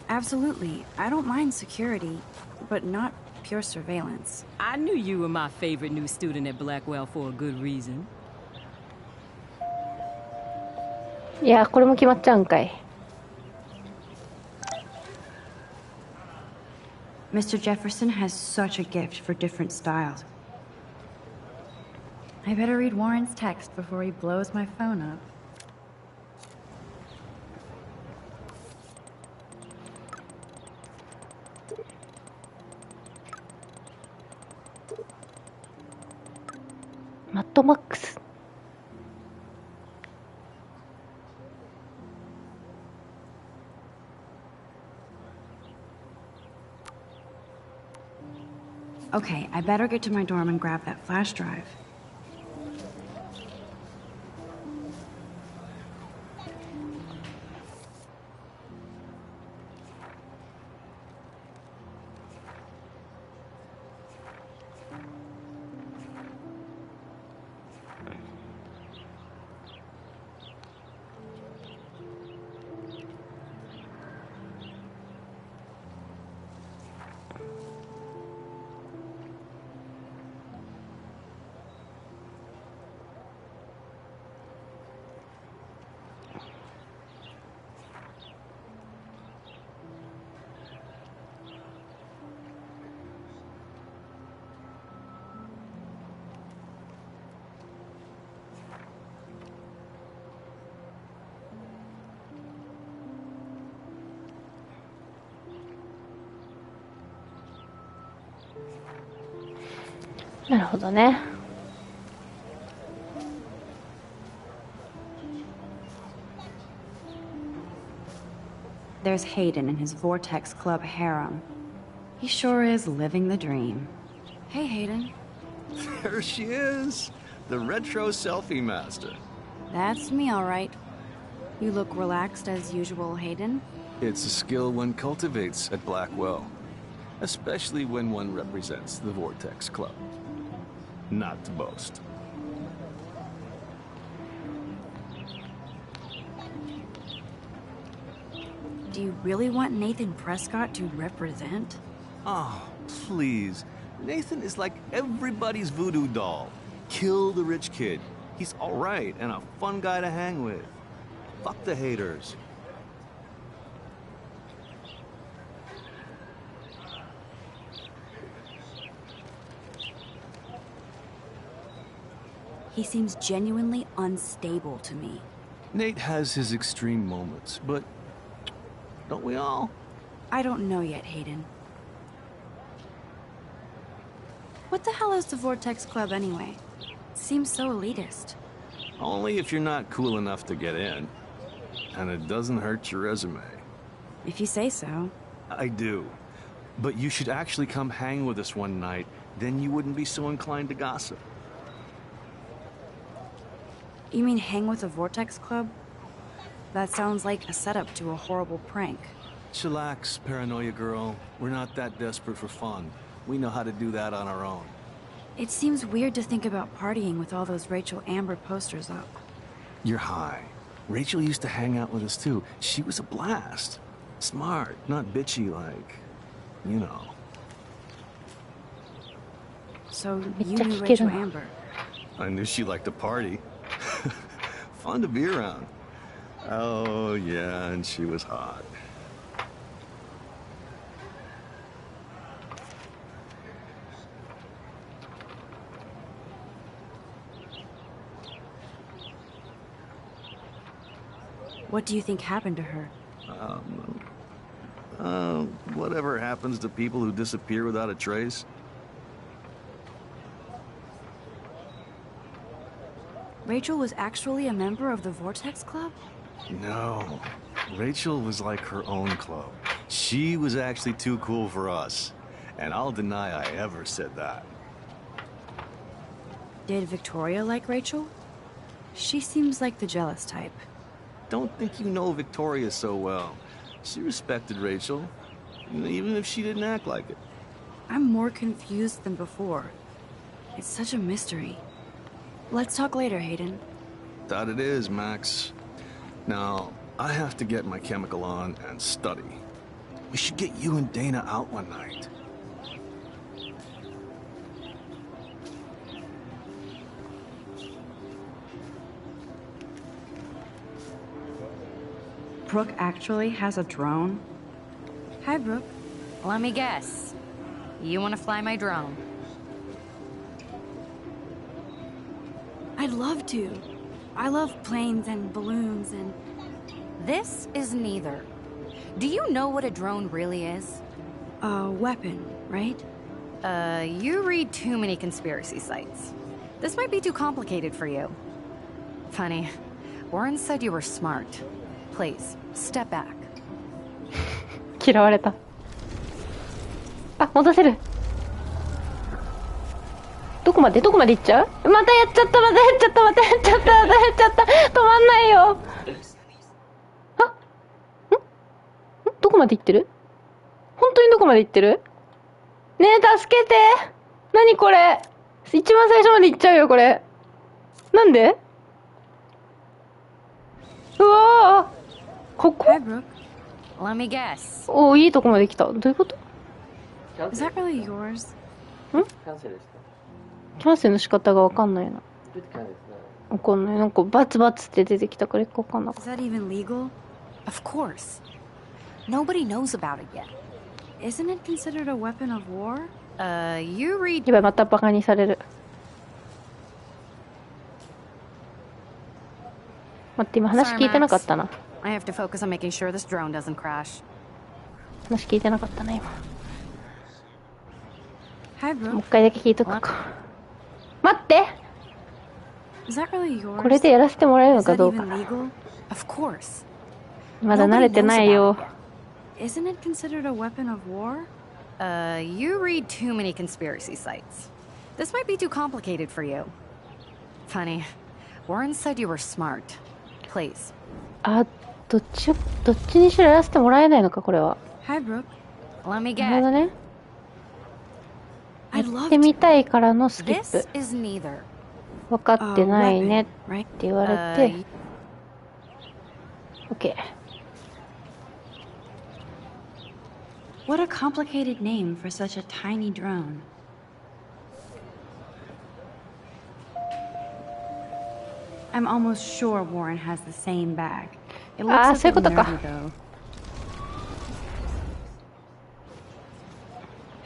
Speaker 3: Absolutely. I don't mind security, but not pure surveillance.
Speaker 13: I knew you were my favorite new student at Blackwell for a good reason.
Speaker 1: いや、これも決まっちゃうんかい。
Speaker 3: Mr. Jefferson has such a gift for different styles. I better read Warren's text before he blows my phone up.
Speaker 1: Mad Max.
Speaker 3: Okay, I better get to my dorm and grab that flash drive.
Speaker 1: Naるほどね。
Speaker 3: There's Hayden and his Vortex Club harem. He sure is living the dream. Hey, Hayden.
Speaker 14: There she is, the retro selfie master.
Speaker 3: That's me, all right. You look relaxed as usual, Hayden.
Speaker 14: It's a skill one cultivates at Blackwell, especially when one represents the Vortex Club. Not to boast.
Speaker 3: Do you really want Nathan Prescott to represent?
Speaker 14: Oh, please. Nathan is like everybody's voodoo doll. Kill the rich kid. He's all right and a fun guy to hang with. Fuck the haters.
Speaker 3: He seems genuinely unstable to me.
Speaker 14: Nate has his extreme moments, but don't we all?
Speaker 3: I don't know yet, Hayden. What the hell is the Vortex Club anyway? It seems so elitist.
Speaker 14: Only if you're not cool enough to get in. And it doesn't hurt your resume.
Speaker 3: If you say so.
Speaker 14: I do. But you should actually come hang with us one night, then you wouldn't be so inclined to gossip.
Speaker 3: You mean hang with the Vortex Club? That sounds like a setup to a horrible prank.
Speaker 14: Chillax, paranoia girl. We're not that desperate for fun. We know how to do that on our own.
Speaker 3: It seems weird to think about partying with all those Rachel Amber posters up.
Speaker 14: You're high. Rachel used to hang out with us too. She was a blast. Smart, not bitchy like, you know.
Speaker 3: So you knew Rachel Amber?
Speaker 14: I knew she liked to party. Fun to be around. Oh, yeah, and she was hot.
Speaker 3: What do you think happened to her?
Speaker 14: Whatever happens to people who disappear without a trace.
Speaker 3: Rachel was actually a member of the Vortex Club?
Speaker 14: No. Rachel was like her own club. She was actually too cool for us. And I'll deny I ever said that.
Speaker 3: Did Victoria like Rachel? She seems like the jealous type.
Speaker 14: Don't think you know Victoria so well. She respected Rachel, even if she didn't act like it.
Speaker 3: I'm more confused than before. It's such a mystery. Let's talk later, Hayden.
Speaker 14: That it is, Max. Now, I have to get my chemical on and study. We should get you and Dana out one night.
Speaker 3: Brooke actually has a drone? Hi, Brooke.
Speaker 5: Let me guess. You want to fly my drone?
Speaker 3: I'd love to. I love planes and balloons and...
Speaker 5: This is neither. Do you know what a drone really is?
Speaker 3: A weapon, right?
Speaker 5: You read too many conspiracy sites. This might be too complicated for you. Funny. Warren said you were smart. Please, step back.
Speaker 1: 嫌われた。あ、戻せる。どこまで行っちゃう？またやっちゃった。止まんないよ。あ、どこまで行ってる？本当にどこまで行ってる？ねえ、助けて。何これ？一番最初まで行っちゃうよ、これ。なんで？うわー。ここ？
Speaker 5: Let me guess.
Speaker 1: おー、いいとこまで来た。どういうこと？
Speaker 3: Is that really yours?
Speaker 1: キャンセルの仕方がわかんないな。わかんない。なんかバツバツって出てきたからよくわかんなかった。
Speaker 3: Is that even legal?
Speaker 5: Of course. Nobody knows about it yet.
Speaker 3: Isn't it considered a weapon of war?
Speaker 5: You read...
Speaker 1: やばい、またバカにされる。待って、今話聞いてなかったな。
Speaker 5: I have to focus on making sure this drone doesn't crash.
Speaker 1: 話聞いてなかったな、今。
Speaker 3: Hi, Brooke.
Speaker 1: もう一回だけ聞いとくか。待って！
Speaker 3: Is that really yours?
Speaker 1: これでやらせてもらえるのかどうかな。
Speaker 5: Of course.
Speaker 1: まだ慣れてないよ。
Speaker 3: Isn't it considered a weapon of war?
Speaker 5: You read too many conspiracy sites. This might be too complicated for you. Funny. Warren said you were smart. Please.
Speaker 1: あ、どっちにしろやらせてもらえないのか、これは。
Speaker 3: Hi, Brooke.
Speaker 5: Let me
Speaker 1: なるほど
Speaker 5: guess.
Speaker 1: ね。やってみたいからのスキッ
Speaker 5: This
Speaker 1: プ。
Speaker 5: is neither.
Speaker 1: 分かってないねって言われて。OK。
Speaker 3: What a complicated name for such a tiny drone. I'm almost sure Warren has the same bag. It looks a bit nerdy though.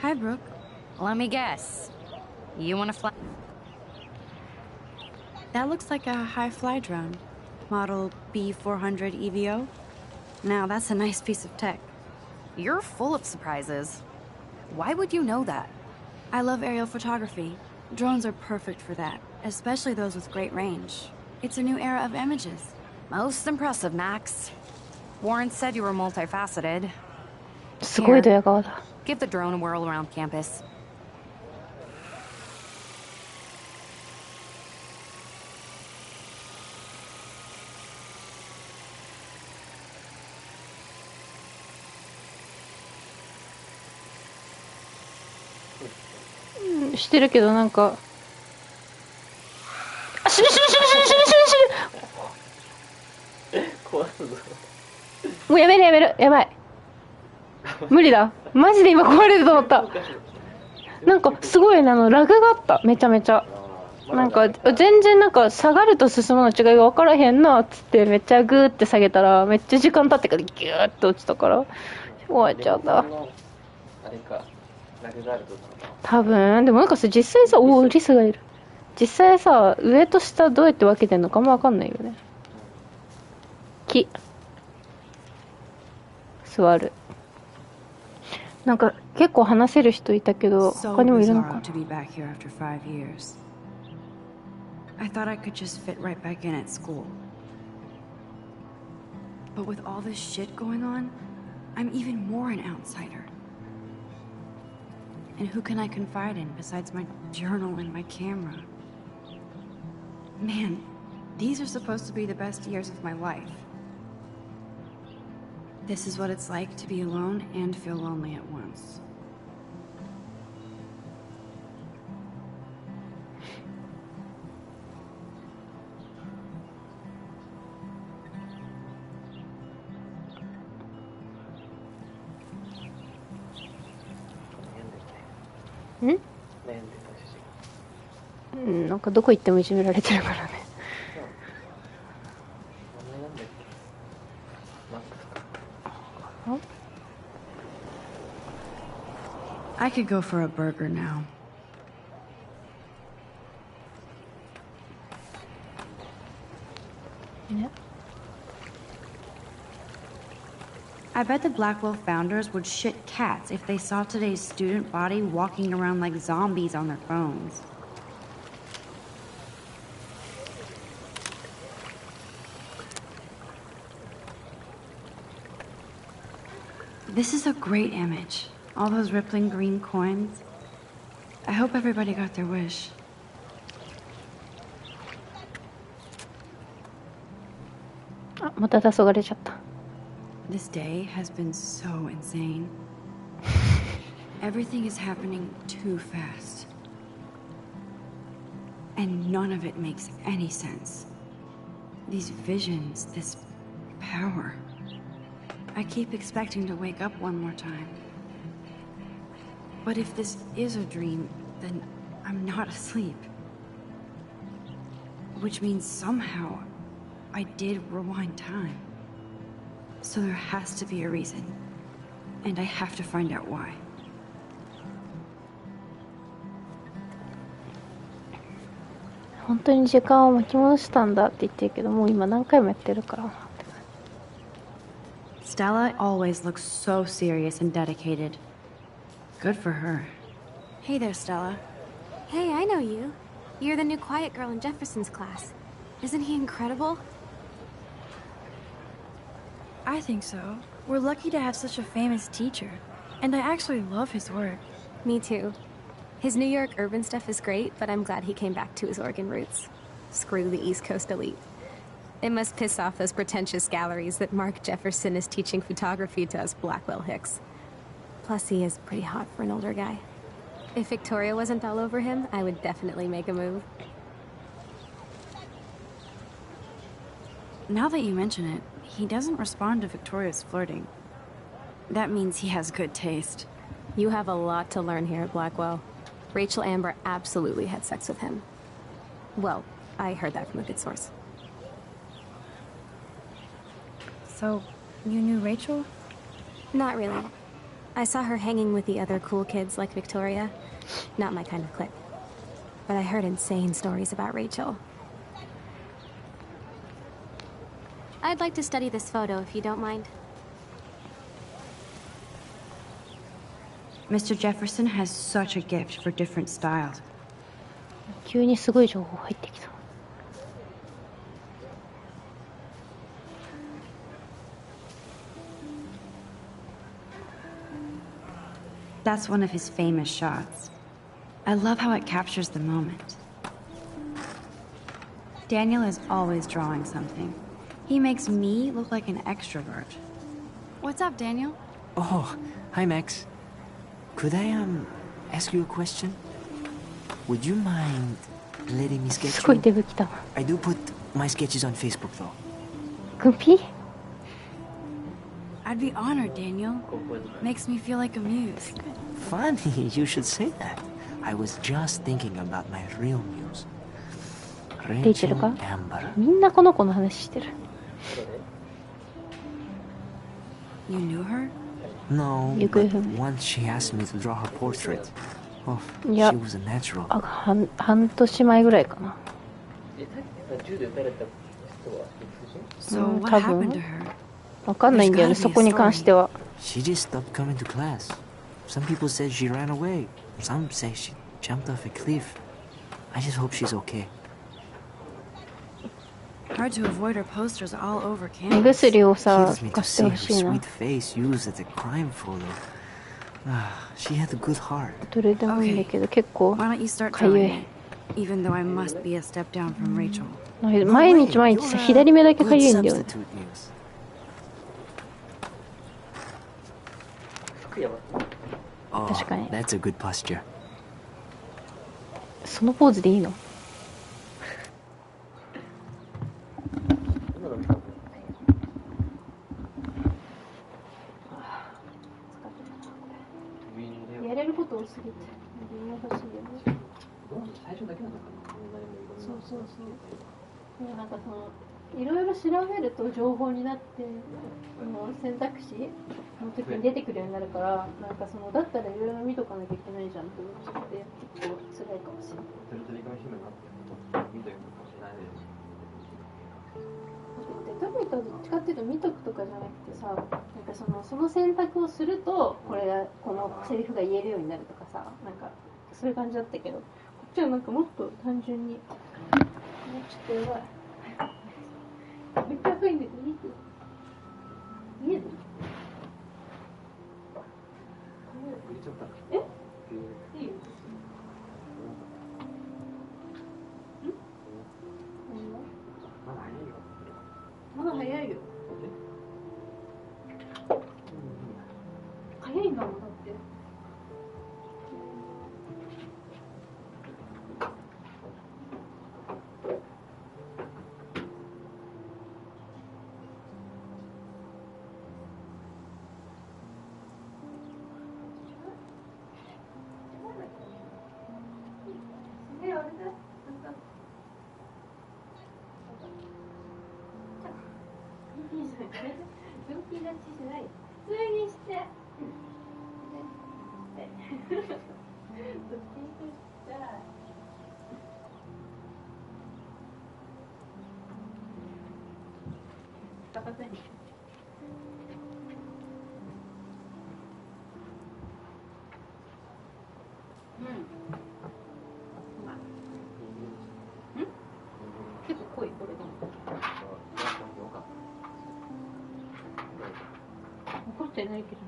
Speaker 3: Hi, Brooke.
Speaker 5: Let me guess. You want to fly?
Speaker 3: That looks like a high-fly drone. Model B400 EVO. Now that's a nice piece of tech.
Speaker 5: You're full of surprises. Why would you know that?
Speaker 3: I love aerial photography. Drones are perfect for that, especially those with great range. It's a new era of images.
Speaker 5: Most impressive, Max. Warren said you were multifaceted.
Speaker 1: すごいドヤ顔だ。
Speaker 5: Give the drone a whirl around campus.
Speaker 1: Mm, してるけどなんか。あ、死ぬ。
Speaker 2: 怖いぞ。
Speaker 1: もうやめる。やばい。無理だ。マジで今壊れると思った。なんかすごいラグがあった。めちゃめちゃ。なんか全然なんか下がると進むの違いが分からへんなっつってめっちゃグーって下げたらめっちゃ時間経ってからギューって落ちたから終わっちゃった。
Speaker 2: あれか、ラグがあると
Speaker 1: 多分でもなんかさ実際さ、おおリスがいる。実際さ上と下どうやって分けてんのかも分かんないよね。木座る。なんか結構話せる人いたけど他にもいるのかな。
Speaker 3: I thought I could just fit right back in at school. But with all this shit going on, I'm even more an outsider. And who can I confide in besides my journal and my camera? Man, these are supposed to be the best years of my life. This is what it's like to be alone and feel lonely at once.
Speaker 1: Hmm? なんかどこ行ってもいじめられてるからね。
Speaker 3: I could go for a burger now.
Speaker 1: Yeah.
Speaker 3: I bet the Blackwell founders would shit cats if they saw today's student body walking around like zombies on their phones. This is a great image. All those rippling green coins. I hope everybody got their wish. This day has been so insane. Everything is happening too fast. And none of it makes any sense. These visions, this power. I keep expecting to wake up one more time. But if this is a dream, then I'm not asleep. Which means somehow I did rewind time. So there has to be a reason. And I have to find out why.
Speaker 1: 本当に時間を巻き戻したんだって言ってるけど、もう今何回もやってるから。
Speaker 3: Stella always looks so serious and dedicated. Good for her.
Speaker 9: Hey there, Stella.
Speaker 6: Hey, I know you. You're the new quiet girl in Jefferson's class. Isn't he incredible?
Speaker 12: I think so. We're lucky to have such a famous teacher. And I actually love his work.
Speaker 9: Me too. His New York urban stuff is great, but I'm glad he came back to his Oregon roots. Screw the East Coast elite. It must piss off those pretentious galleries that Mark Jefferson is teaching photography to us Blackwell hicks. Plus, he is pretty hot for an older guy. If Victoria wasn't all over him, I would definitely make a move.
Speaker 3: Now that you mention it, he doesn't respond to Victoria's flirting. That means he has good taste.
Speaker 9: You have a lot to learn here at Blackwell. Rachel Amber absolutely had sex with him. Well, I heard that from a good source.
Speaker 12: So, you knew Rachel?
Speaker 9: Not really. I saw her hanging with the other cool kids like Victoria. Not my kind of clique. But I heard insane stories about Rachel.
Speaker 6: I'd like to study this photo if you don't mind.
Speaker 3: Mr. Jefferson has such a gift for different styles.
Speaker 1: 急にすごい情報入ってきた。
Speaker 3: That's one of his famous shots. I love how it captures the moment. Daniel is always drawing something. He makes me look like an extrovert.
Speaker 12: What's up, Daniel?
Speaker 8: Oh, hi, Max. Could I, ask you a question? Would you mind letting me sketch
Speaker 1: すごい
Speaker 8: you?
Speaker 1: デブ来た。
Speaker 8: I do put my sketches on Facebook, though.
Speaker 1: グピ
Speaker 3: I'd be honored, Daniel. Makes me feel like a muse.
Speaker 8: Funny, you should say that. I was just thinking about my real muse.
Speaker 1: って言ってる
Speaker 8: Rachel
Speaker 1: か
Speaker 8: Amber.
Speaker 1: みんなこの子の話してる。
Speaker 3: You knew her?
Speaker 8: No,
Speaker 1: You
Speaker 8: but
Speaker 1: could-
Speaker 8: once she asked me to draw her portrait. Oh,
Speaker 1: Yeah.
Speaker 8: she was a natural.
Speaker 1: あ、半年前ぐらいかな。
Speaker 2: 銃で撃たれた人は
Speaker 3: So what
Speaker 1: 多
Speaker 3: happened
Speaker 1: 分
Speaker 3: to her?
Speaker 1: わかんないんだよね、
Speaker 3: There's gotta be a
Speaker 1: そこに関しては。
Speaker 8: She just stopped coming to class. Some people said she ran away. Some say she jumped off a cliff. I just hope she's okay.
Speaker 3: Hard to avoid her posters all over
Speaker 1: 目
Speaker 3: campus.
Speaker 1: 薬をさ
Speaker 8: Kills me to
Speaker 1: 貸して
Speaker 8: see
Speaker 1: ほ
Speaker 8: her
Speaker 1: しいな。
Speaker 8: sweet face used as a crime photo. Ah, she had a good heart.
Speaker 1: どれでもいいんだけど、結構
Speaker 3: Why don't you start
Speaker 1: かゆ
Speaker 3: telling
Speaker 1: い
Speaker 3: me?。even though I must be a step down from Rachel.
Speaker 1: 毎日毎日さ、左目だけかゆいんだよね。確かに。
Speaker 8: That's a good posture.
Speaker 1: そのポーズでいいの？やれること多すぎて、欲しいよね。
Speaker 2: 最初だけなのかな。
Speaker 1: そうそうそう。でもなんかそのいろいろ調べると情報になって、選択肢の時に出てくるようになるから、なんかそのだったらいろいろ見とかなきゃいけないじゃんって思っちゃって、結構辛いかもしれない。
Speaker 2: それと理解しなって見とくかもしれないです。
Speaker 1: どっちかっていうと見とくとかじゃなくてさ、なんかその選択をするとこのセリフが言えるようになるとかさ、なんかそういう感じだったけど、こっちはなんかもっと単純に、もうちょっとやばい。めっちゃ赤いんだけど見える？え？いいよ。まだ早いよ。早いんだもんだって。結構濃いこれでも。怒ってないけど。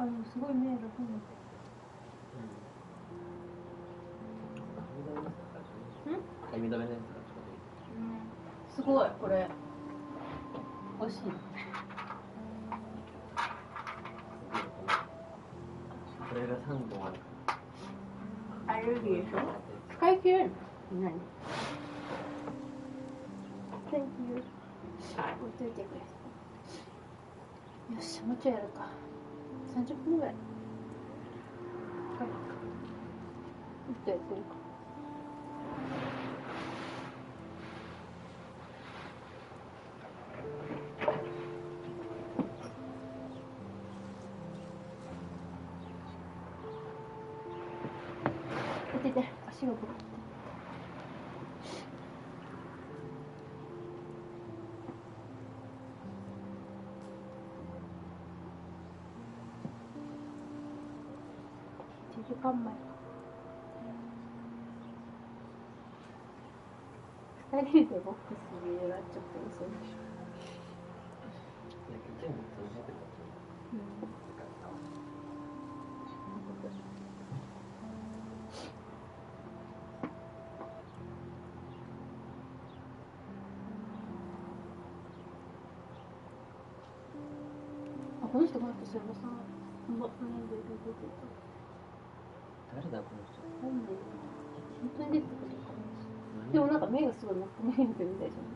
Speaker 1: あ、でもすごい目がほんで。
Speaker 2: かゆみ止めのやつが
Speaker 1: すごい、これ。欲しい。
Speaker 2: これが3本ある。
Speaker 1: アレルギーでしょ。使い切れるの？何？ Thank you。置いといてくれ。よし、もうちょいやるか。30分ぐらい。もっとやってるか。見てて、足がぶって。1時間前か。2人でボックスに入れられちゃって嘘でしょ。
Speaker 2: 全部通じてた。
Speaker 1: あ、この人がやっぱそういえばさ、なんで出て
Speaker 2: 誰だこの人。
Speaker 1: なんで本当に出てくるかもしれない。でもなんか目がすごい真っ赤に見えてるみたいじゃん。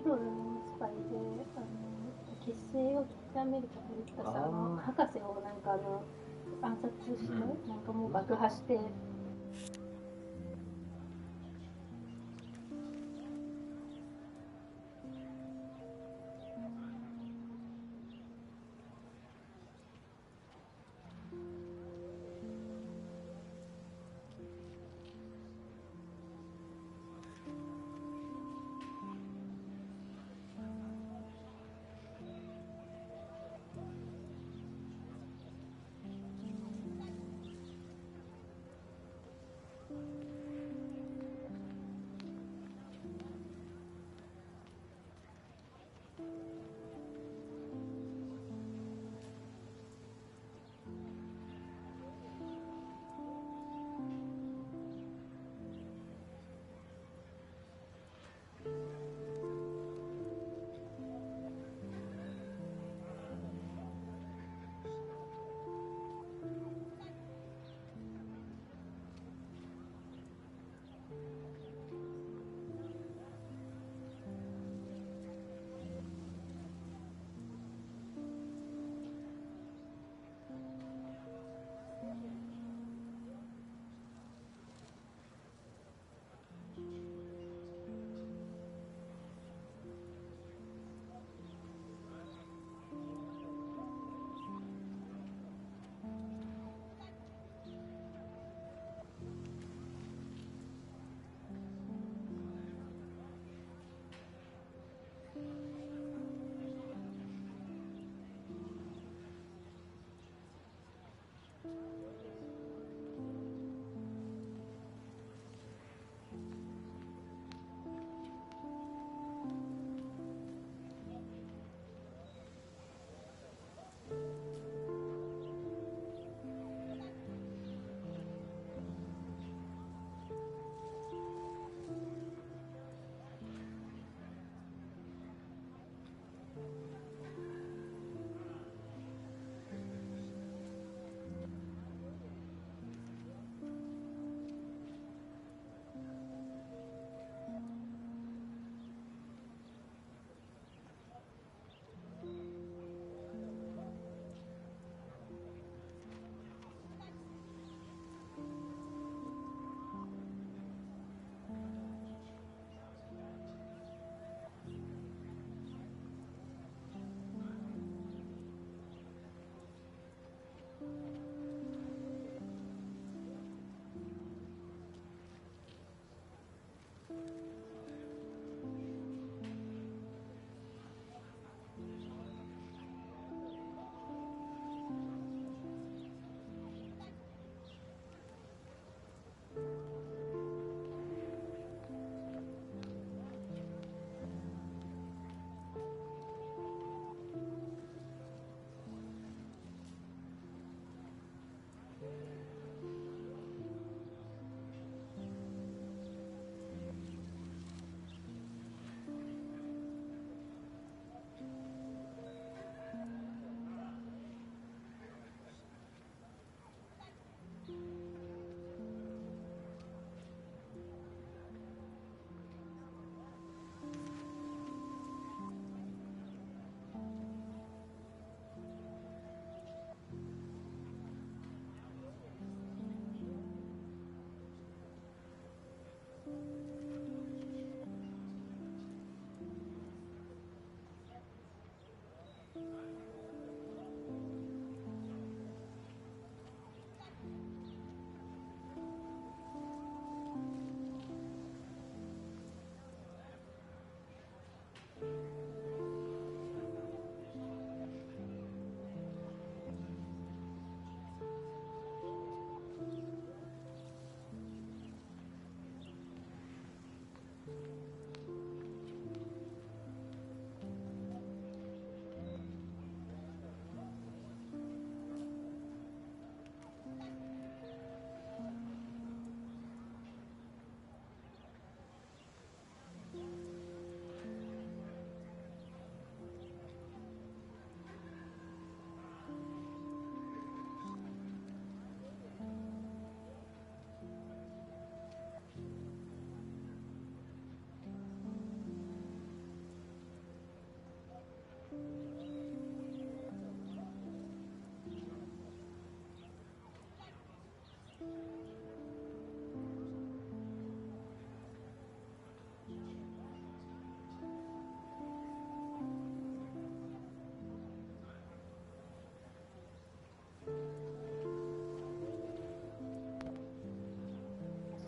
Speaker 1: ドルのスパイで結成を極めるとか言ったさ、博士をなんか暗殺して、なんかもう爆破して。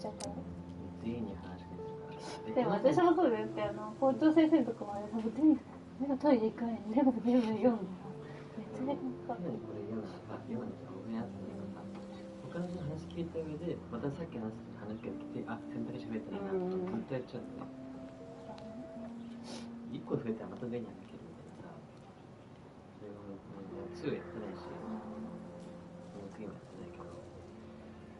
Speaker 1: ゃうから。
Speaker 2: 全員に話しかけてるから。
Speaker 1: でも私もそうだよって、校長先生とかまで多分全部トイレ行く前に全部読んでさ、めっちゃなんか。
Speaker 2: これ読んだらさ、読んでさ、ごめんなさいけどさ、他の人の話聞いた上で、またさっきの話が来て、あ、選択肢増えたらな、ずっとやっちゃうね。1個増えたらまた上にあるけどみたいなさ、それがもうすぐやってないし、次もやってないけど、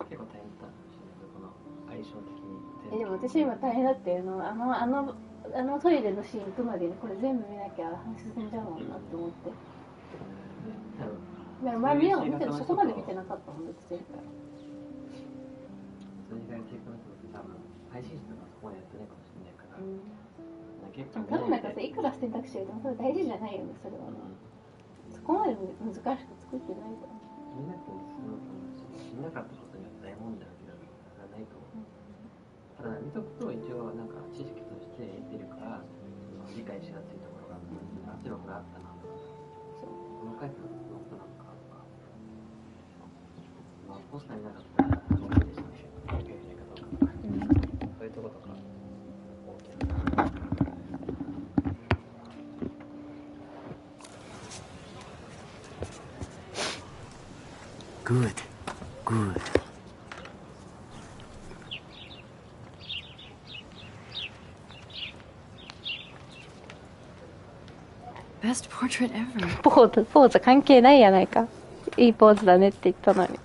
Speaker 2: 結構大変だったかもしれないけど、この相性的に。
Speaker 1: でも私今大変だっていうのは、トイレのシーン行くまでにこれ全部見なきゃ話進んじゃうもんなって思って。前見てるそこまで見てなかったもんだって前回。
Speaker 2: それ以外結構多分配信者とかそこまでやってないかもしれないから。
Speaker 1: 多分なんかさ、いくら選択肢がいてもそれ大事じゃないよね、それはね。そこまで難しく作ってないと思う。
Speaker 2: 見なくても死なかったことには大問題がないと思う。ただ見とくと一応なんか知識として得てるから理解しやすいところがあって、あ、これあったなとか、この回のもっとなんか、ポスター見なかったら無理でしたね。そういうところとか大きな。
Speaker 8: Good. Good.
Speaker 3: Best portrait ever.
Speaker 1: ポーズ関係ないやないか。いいポーズだねって言ったのに。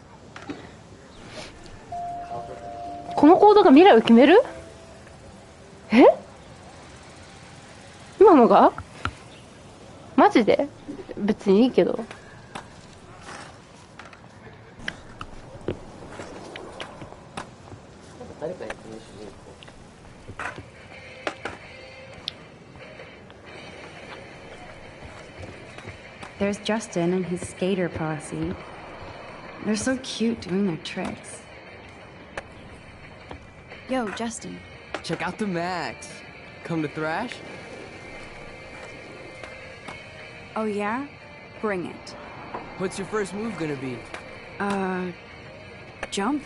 Speaker 1: この行動が未来を決める？え？今のが？マジで？別にいいけど。
Speaker 2: 誰かに決めしに行こう。
Speaker 3: There's Justin and his skater posse. They're so cute doing their tricks. Yo, Justin.
Speaker 15: Check out the Max. Come to thrash?
Speaker 3: Oh yeah? Bring it.
Speaker 15: What's your first move gonna be?
Speaker 3: Jump?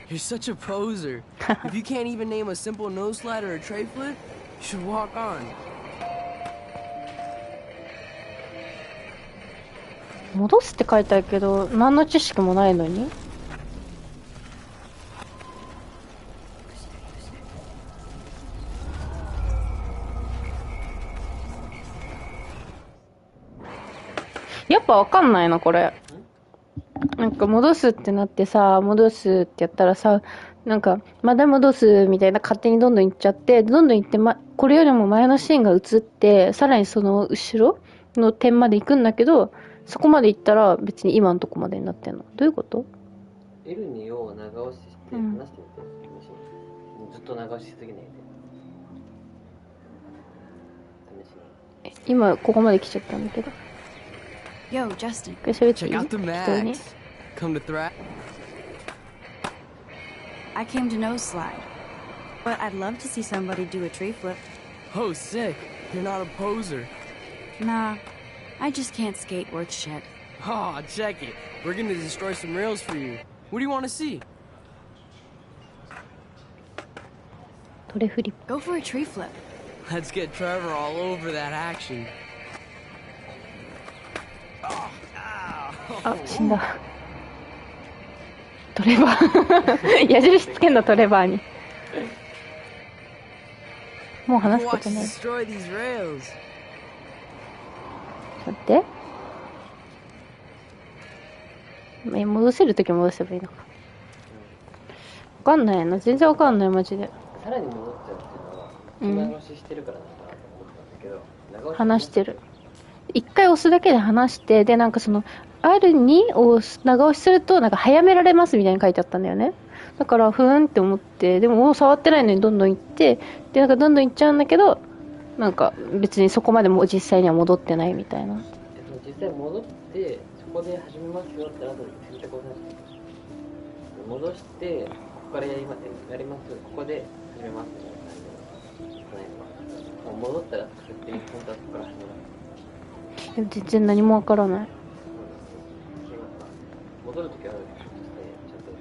Speaker 15: You're such a poser. If you can't even name a simple nose slide or a tray flip, you should walk on.
Speaker 1: 戻すって書いてあるけど、何の知識もないのに。やっぱわかんないな、これ。なんか戻すってなってさ、戻すってやったらさ、なんかまだ戻すみたいな、勝手にどんどん行っちゃって、どんどん行って、これよりも前のシーンが映って、さらにその後ろの点まで行くんだけど、そこまで行ったら別に今のとこまでになってんの。どういうこと？
Speaker 2: L2 を長押しして話してみて、ずっと長押ししすぎないで。試しに。
Speaker 1: 今ここまで来ちゃったんだけど。
Speaker 3: Yo, Justin.
Speaker 15: Check out the Max. Come to thrash.
Speaker 3: I came to nose slide, but I'd love to see somebody do a tree flip.
Speaker 15: Oh, sick. You're not a poser.
Speaker 3: Nah, I just can't skate worth shit.
Speaker 15: Aw, check it. We're gonna destroy some rails for you. What do you want to see?
Speaker 1: トレフリップ。
Speaker 3: Go for a tree flip.
Speaker 15: Let's get Trevor all over that action.
Speaker 1: あ、死んだ。トレバー矢印つけんだ、トレバーに。もう話すことない。待って。戻せるとき戻せばいいのか。わかんないな。全然わかんない、マジで。
Speaker 2: さらに戻っちゃうっていうのは、長押ししてるからなんかなと思ったんだけど、
Speaker 1: 話してる。一回押すだけで話して、で、なんかその、R2 を長押しすると、なんか早められますみたいに書いてあったんだよね。だから、ふーんって思って、でももう触ってないのにどんどん行って、で、なんかどんどん行っちゃうんだけど、なんか別にそこまでも実際には戻ってないみたいな。
Speaker 2: 実際戻って、そこで始めますよって後に選択を出して、戻して、ここからやりますよ、ここで始めますみたいな感じで、もう戻ったら設定に本当はそこから始めます。
Speaker 1: でも全然何もわからない。
Speaker 2: 戻るときあるでしょ、ちゃんとし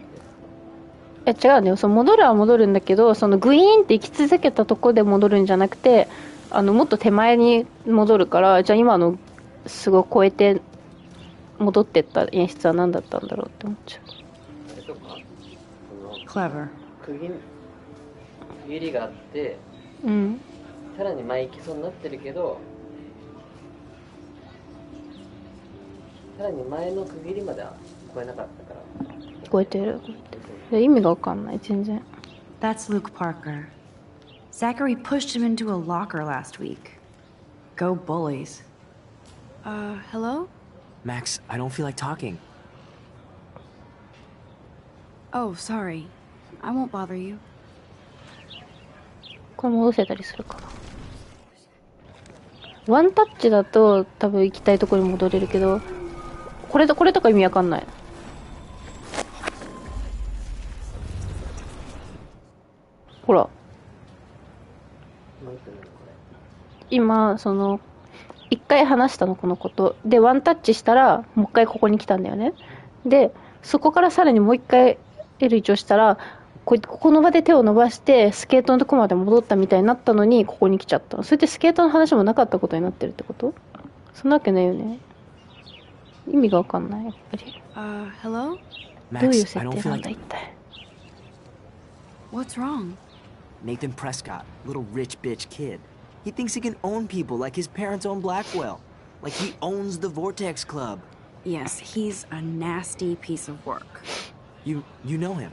Speaker 2: て。
Speaker 1: 違うんだよ。その戻るは戻るんだけど、そのグイーンって行き続けたとこで戻るんじゃなくて、もっと手前に戻るから、じゃあ今のすごい超えて戻ってった演出は何だったんだろうって思っちゃう。
Speaker 2: あれとか、
Speaker 3: Clever.
Speaker 2: 区切りがあって、
Speaker 1: うん。
Speaker 2: さらに前行きそうになってるけど、さらに前の区切りまでは超えなかったから。
Speaker 1: 超えてる。意味がわかんない、全然。
Speaker 3: That's Luke Parker. Zachary pushed him into a locker last week. Go bullies.
Speaker 9: Hello?
Speaker 8: Max, I don't feel like talking.
Speaker 9: Oh, sorry. I won't bother you.
Speaker 1: これ戻せたりするかな。ワンタッチだと多分行きたいところに戻れるけど、これとか意味わかんない。ほら。今、一回話したの、このこと。で、ワンタッチしたら、もう一回ここに来たんだよね。で、そこからさらにもう一回 L1 をしたら、ここの場で手を伸ばして、スケートのとこまで戻ったみたいになったのに、ここに来ちゃったの。それってスケートの話もなかったことになってるってこと？そんなわけないよね。意味がわかんない、やっぱり。
Speaker 9: Hello?
Speaker 1: どういう設定なんだ、一体。
Speaker 9: What's wrong?
Speaker 8: Nathan Prescott, little rich bitch kid. He thinks he can own people like his parents own Blackwell. Like he owns the Vortex Club.
Speaker 3: Yes, he's a nasty piece of work.
Speaker 8: You know him.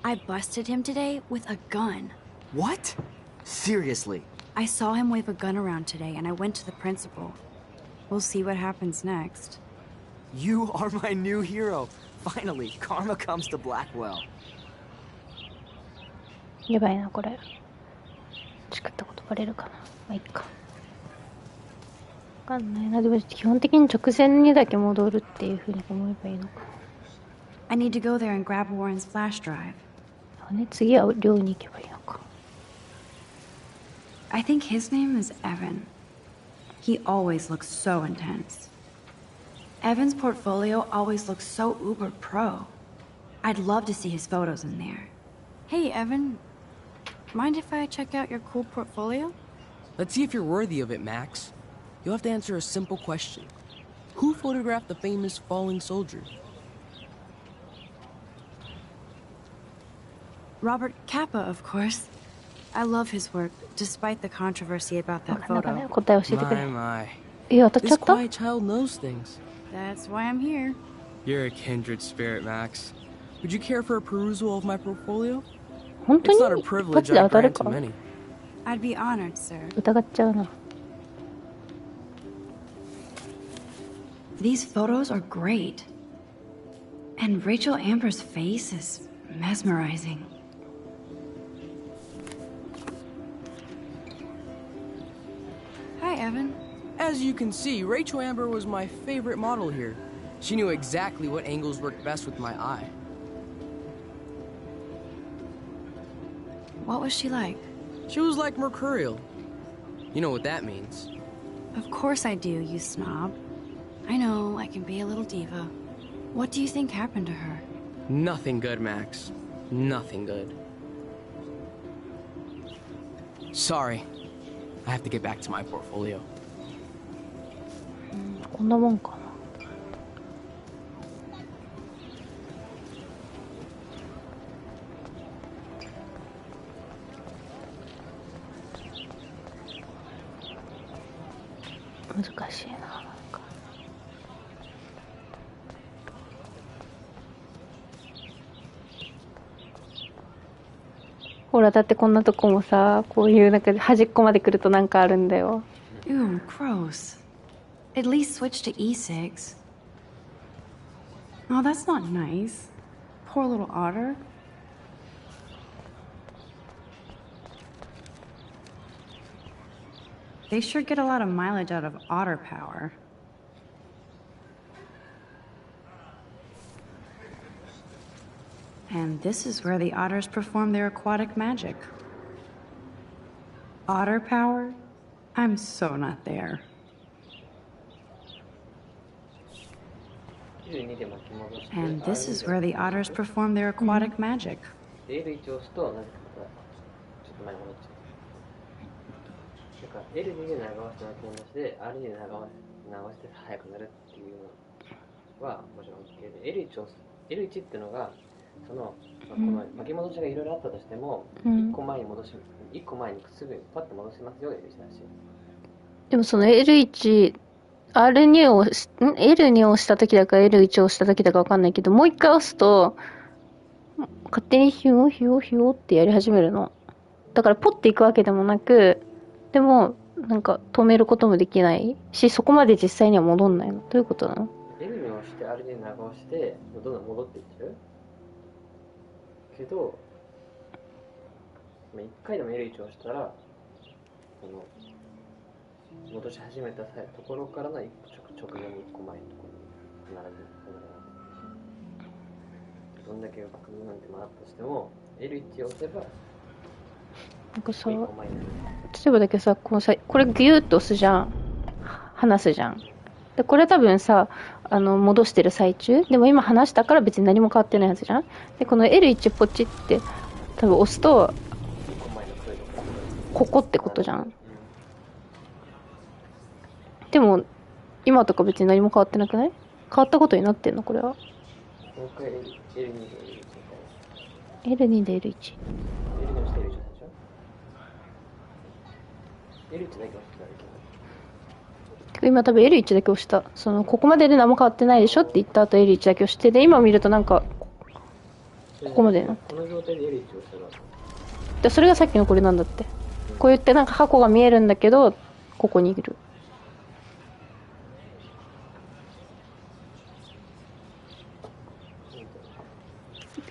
Speaker 3: I busted him today with a gun.
Speaker 8: What? Seriously?
Speaker 3: I saw him wave a gun around today and I went to the principal. We'll see what happens next.
Speaker 8: You are my new hero. Finally, karma comes to Blackwell.
Speaker 1: やばいな、これ。作ったことバレるかな。まあ、いいか。わかんないな。でも基本的に直前にだけ戻るっていう風に思えばいいのか。
Speaker 3: I need to go there and grab Warren's flash drive.
Speaker 1: ね、次は寮に行けばいいのか。
Speaker 3: I think his name is Evan. He always looks so intense. Evan's portfolio always looks so uber pro. I'd love to see his photos in there.
Speaker 9: Hey, Evan. Mind if I check out your cool portfolio?
Speaker 15: Let's see if you're worthy of it, Max. You'll have to answer a simple question. Who photographed the famous falling soldier?
Speaker 3: Robert Capa, of course. I love his work, despite the controversy about that photo.
Speaker 15: My.
Speaker 1: いや、当たっちゃ
Speaker 15: This
Speaker 1: った
Speaker 15: quiet child knows things.
Speaker 3: That's why I'm here.
Speaker 15: You're a kindred spirit, Max. Would you care for a perusal of my portfolio?
Speaker 1: 本当
Speaker 15: It's
Speaker 1: に
Speaker 15: not a
Speaker 1: 一
Speaker 15: privilege
Speaker 1: 発で
Speaker 15: I
Speaker 1: 当たる
Speaker 15: grant
Speaker 1: か
Speaker 15: to many.
Speaker 3: I'd be honored, sir.
Speaker 1: 疑っちゃうな。
Speaker 3: These photos are great. And Rachel Amber's face is mesmerizing.
Speaker 9: Hi, Evan.
Speaker 15: As you can see, Rachel Amber was my favorite model here. She knew exactly what angles worked best with my eye.
Speaker 3: What was she like?
Speaker 15: She was like mercurial. You know what that means.
Speaker 3: Of course I do, you snob. I know, I can be a little diva. What do you think happened to her?
Speaker 15: Nothing good, Max. Nothing good. Sorry. I have to get back to my portfolio.
Speaker 1: こんなもんかな。難しいな、なんか。ほら、だってこんなとこもさ、こういうなんか端っこまで来るとなんかあるんだよ。
Speaker 3: Ew, gross. At least switch to e-cigs. Oh, that's not nice. Poor little otter. They sure get a lot of mileage out of otter power. And this is where the otters perform their aquatic magic. Otter power? I'm so not there.
Speaker 2: L2 で巻き戻して
Speaker 3: And this is where the otters perform their aquatic magic.
Speaker 2: L1 押すとなぜかちょっと前に戻っちゃう。だから L2 で長押し巻き戻して R2 で長押して速くなるっていうのはもちろん OK で L1 押す L1 っていうのがその、この巻き戻しがいろいろあったとしても、1個前にすぐにパッと戻しますよ L1 だし。
Speaker 1: でもその L1 R2 をL2 を押した時だか L1 を押した時だかわかんないけど、もう一回押すと勝手にヒューってやり始めるの。だからポッていくわけでもなく、でもなんか止めることもできないし、そこまで実際には戻んないの。どういうことなの？
Speaker 2: L2 を押して R2 長押してどんどん戻っていってるけど、1回でも L1 を押したらこの戻し始めたところからの直前に1個前のところに並ぶ。どんだけバックなんて回ったとしても L1 を押せば
Speaker 1: なんかさ、例えばだけどさ、これギューッと押すじゃん、離すじゃん。でこれ多分さ戻してる最中でも今離したから別に何も変わってないはずじゃん。でこの L1 ポチって多分押すとここってことじゃん。でも今とか別に何も変わってなくない？変わったことになってんのこれは。L2 で L1。今多分 L1 だけ押した。ここまでで何も変わってないでしょって言った後 L1 だけ押して、で今見るとなんかここまでになってる。でそれがさっきのこれなんだって。こう言ってなんか箱が見えるんだけどここにいる。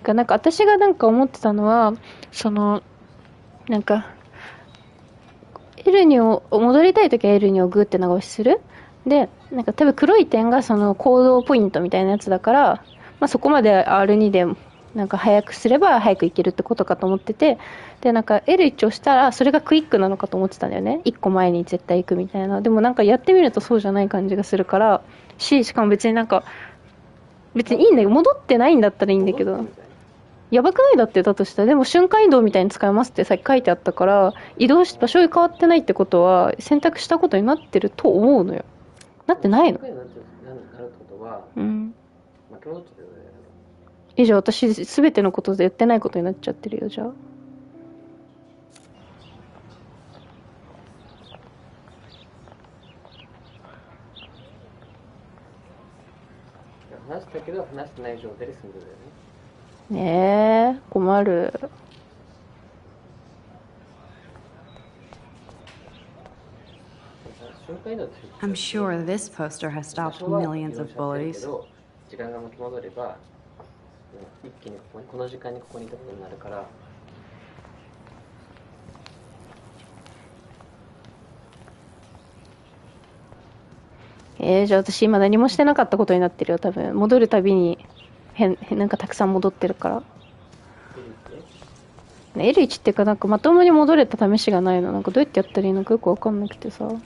Speaker 1: なんか私がなんか思ってたのはなんかL2 を戻りたいときは L2 をグーって長押しする。でなんか多分黒い点がその行動ポイントみたいなやつだから、そこまで R2 でなんか早くすれば早くいけるってことかと思ってて、でなんか L1 をしたらそれがクイックなのかと思ってたんだよね。1個前に絶対行くみたいな。でもなんかやってみるとそうじゃない感じがするからしかも別になんか別にいいんだよ、戻ってないんだったらいいんだけど、やばくないだってだとしたら、でも瞬間移動みたいに使えますってさっき書いてあったから、移動し場所が変わってないってことは選択したことになってると思うのよ。なってないの？うん。じゃあ私全てのことでやってないことになっちゃってるよ。じゃあ
Speaker 2: 話したけど話してない状態で済んでるよね。
Speaker 1: ねえ、困る。
Speaker 3: I'm sure this poster has stopped millions of bullies.
Speaker 2: 時間が巻き戻れば一気にこの時間にここにいたことになるから。
Speaker 1: じゃあ私今何もしてなかったことになってるよ。多分戻るたびになんかたくさん戻ってるから。L1 っていうかなんかまともに戻れた試しがないの。なんかどうやってやったらいいのかよくわかんなくてさ。
Speaker 2: でもさ、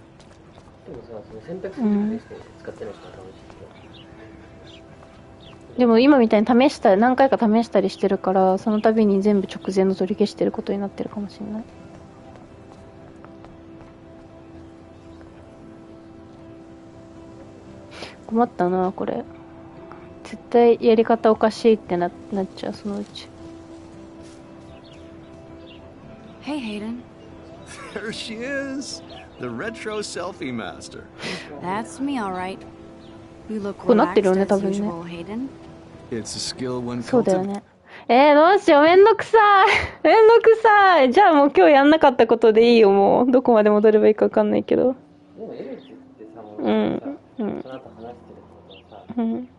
Speaker 2: その選択肢にして使ってない人は試して。
Speaker 1: でも今みたいに何回か試したりしてるから、その度に全部直前の取り消してることになってるかもしれない。困ったなこれ。絶対やり方おかしいってなっちゃうそのうち。
Speaker 3: Hey, Hayden.
Speaker 14: There she is, the retro selfie master.
Speaker 3: That's me, all right. You look
Speaker 1: こうなってるよね
Speaker 3: relaxed
Speaker 1: 多
Speaker 3: as
Speaker 1: 分ね。
Speaker 3: usual, Hayden.
Speaker 14: It's a skill one
Speaker 1: そうだよね。どうしよう、めんどくさいめんどくさい。じゃあもう今日やんなかったことでいいよ。もうどこまで戻ればいいかわかんないけど。
Speaker 2: でもエルチってさ、もう
Speaker 1: うん、
Speaker 2: その後話してることはさ、
Speaker 1: うん。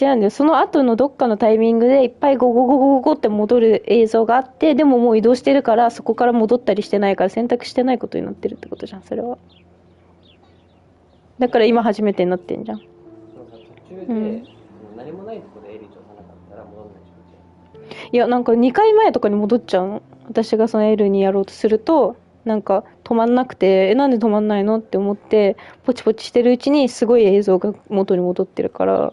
Speaker 1: 違うんだよ。その後のどっかのタイミングでいっぱいゴゴゴゴゴって戻る映像があって、でももう移動してるからそこから戻ったりしてないから選択してないことになってるってことじゃん、それは。だから今初めてになってんじゃん。
Speaker 2: 途中で、何もないところでエリチをさなかったら戻んないでしょ。
Speaker 1: いや、なんか2回前とかに戻っちゃうの。私がその L にやろうとするとなんか止まんなくて、なんで止まんないのって思ってポチポチしてるうちにすごい映像が元に戻ってるから。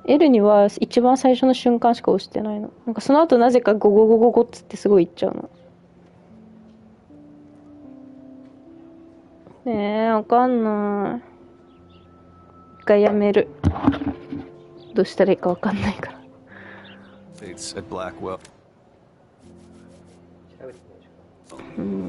Speaker 1: L には一番最初の瞬間しか押してないの。なんかその後なぜかゴゴゴゴゴっつってすごい言っちゃうの。わかんない。一回やめる。どうしたらいいかわかんないから。
Speaker 14: It's at Blackwell.
Speaker 1: うん。